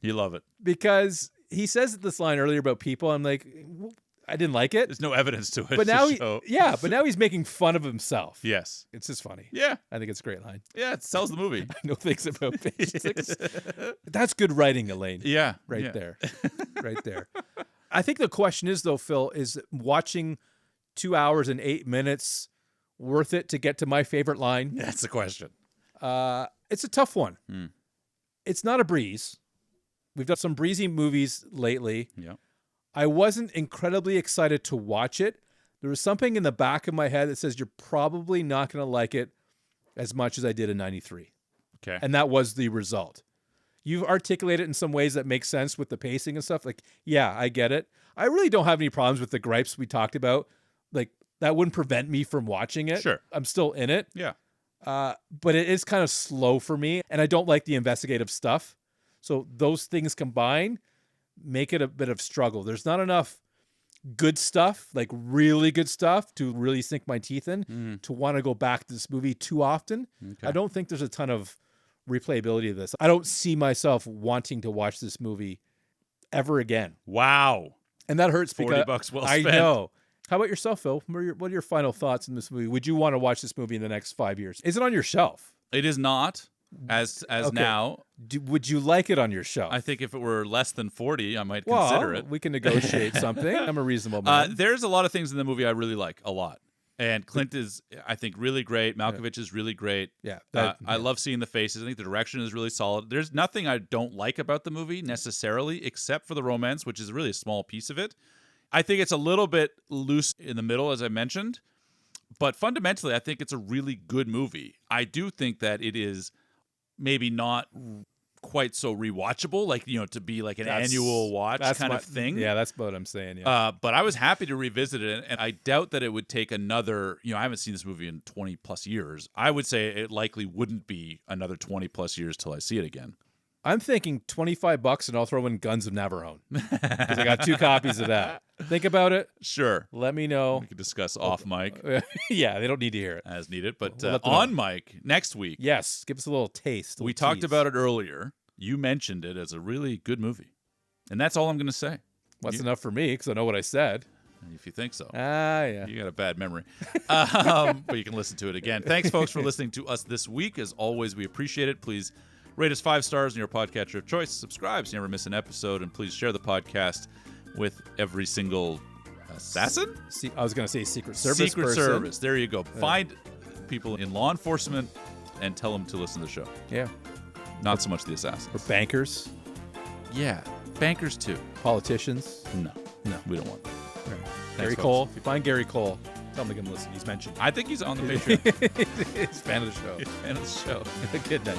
love it. Because he says this line earlier about people. I'm like, well, I didn't like it. There's no evidence to it. But now, to show. but now he's making fun of himself. Yes. It's just funny. Yeah. I think it's a great line. Yeah. It sells the movie. I know things about pigeons. That's good writing, Elaine. Yeah. Right yeah. there. Right there. I think the question is, though, Phil, is watching 2 hours and 8 minutes worth it to get to my favorite line? That's the question. It's a tough one. It's not a breeze. We've done some breezy movies lately. Yeah. I wasn't incredibly excited to watch it. There was something in the back of my head that says you're probably not going to like it as much as I did in 93. Okay. And that was the result. You've articulated it in some ways that make sense with the pacing and stuff. Like, yeah, I get it. I really don't have any problems with the gripes we talked about. Like, that wouldn't prevent me from watching it. Sure. I'm still in it. Yeah. But it is kind of slow for me, and I don't like the investigative stuff. So those things combined make it a bit of struggle. There's not enough good stuff, like really good stuff, to really sink my teeth in, to want to go back to this movie too often. Okay. I don't think there's a ton of replayability of this. I don't see myself wanting to watch this movie ever again. Wow. And that hurts because $40 well I spent. know. How about yourself, Phil? What are your final thoughts in this movie? Would you want to watch this movie in the next 5 years? Is it on your shelf? It is not as Okay. now. Would you like it on your shelf? I think if it were less than 40, I might consider it. We can negotiate something. I'm a reasonable man. There's a lot of things in the movie I really like a lot. And Clint is, I think, really great. Malkovich is really great. Yeah. I love seeing the faces. I think the direction is really solid. There's nothing I don't like about the movie necessarily, except for the romance, which is really a small piece of it. I think it's a little bit loose in the middle, as I mentioned. But fundamentally, I think it's a really good movie. I do think that it is maybe not quite so rewatchable, like, to be like an annual watch kind of thing. Yeah, that's what I'm saying. Yeah. But I was happy to revisit it, and I doubt that it would take another, I haven't seen this movie in 20 plus years. I would say it likely wouldn't be another 20 plus years till I see it again. I'm thinking $25 and I'll throw in Guns of Navarone because I got 2 copies of that. Think about it. Sure. Let me know. We can discuss off mic Yeah, they don't need to hear it. as needed. But We'll let them on know. mic next week, Yes, give us a little taste. we talked about it earlier. You mentioned it as a really good movie. And that's all I'm going to say. What's enough for me because I know what I said. If you think so. Yeah. You got a bad memory. But you can listen to it again. Thanks, folks, for listening to us this week. As always, we appreciate it. Please rate us 5 stars in your podcatcher of choice. Subscribe so you never miss an episode. And please share the podcast with every single assassin? I was going to say Secret Service Secret person. Service. There you go. Find people in law enforcement and tell them to listen to the show. Yeah. Not so much the assassins. Or bankers. Yeah. Bankers, too. Politicians. No. We don't want that. Gary folks. Cole. If you find Gary Cole, tell him to come listen. He's mentioned. I think he's on the Patreon. He's a fan of the show. He's a fan of the show. Good night.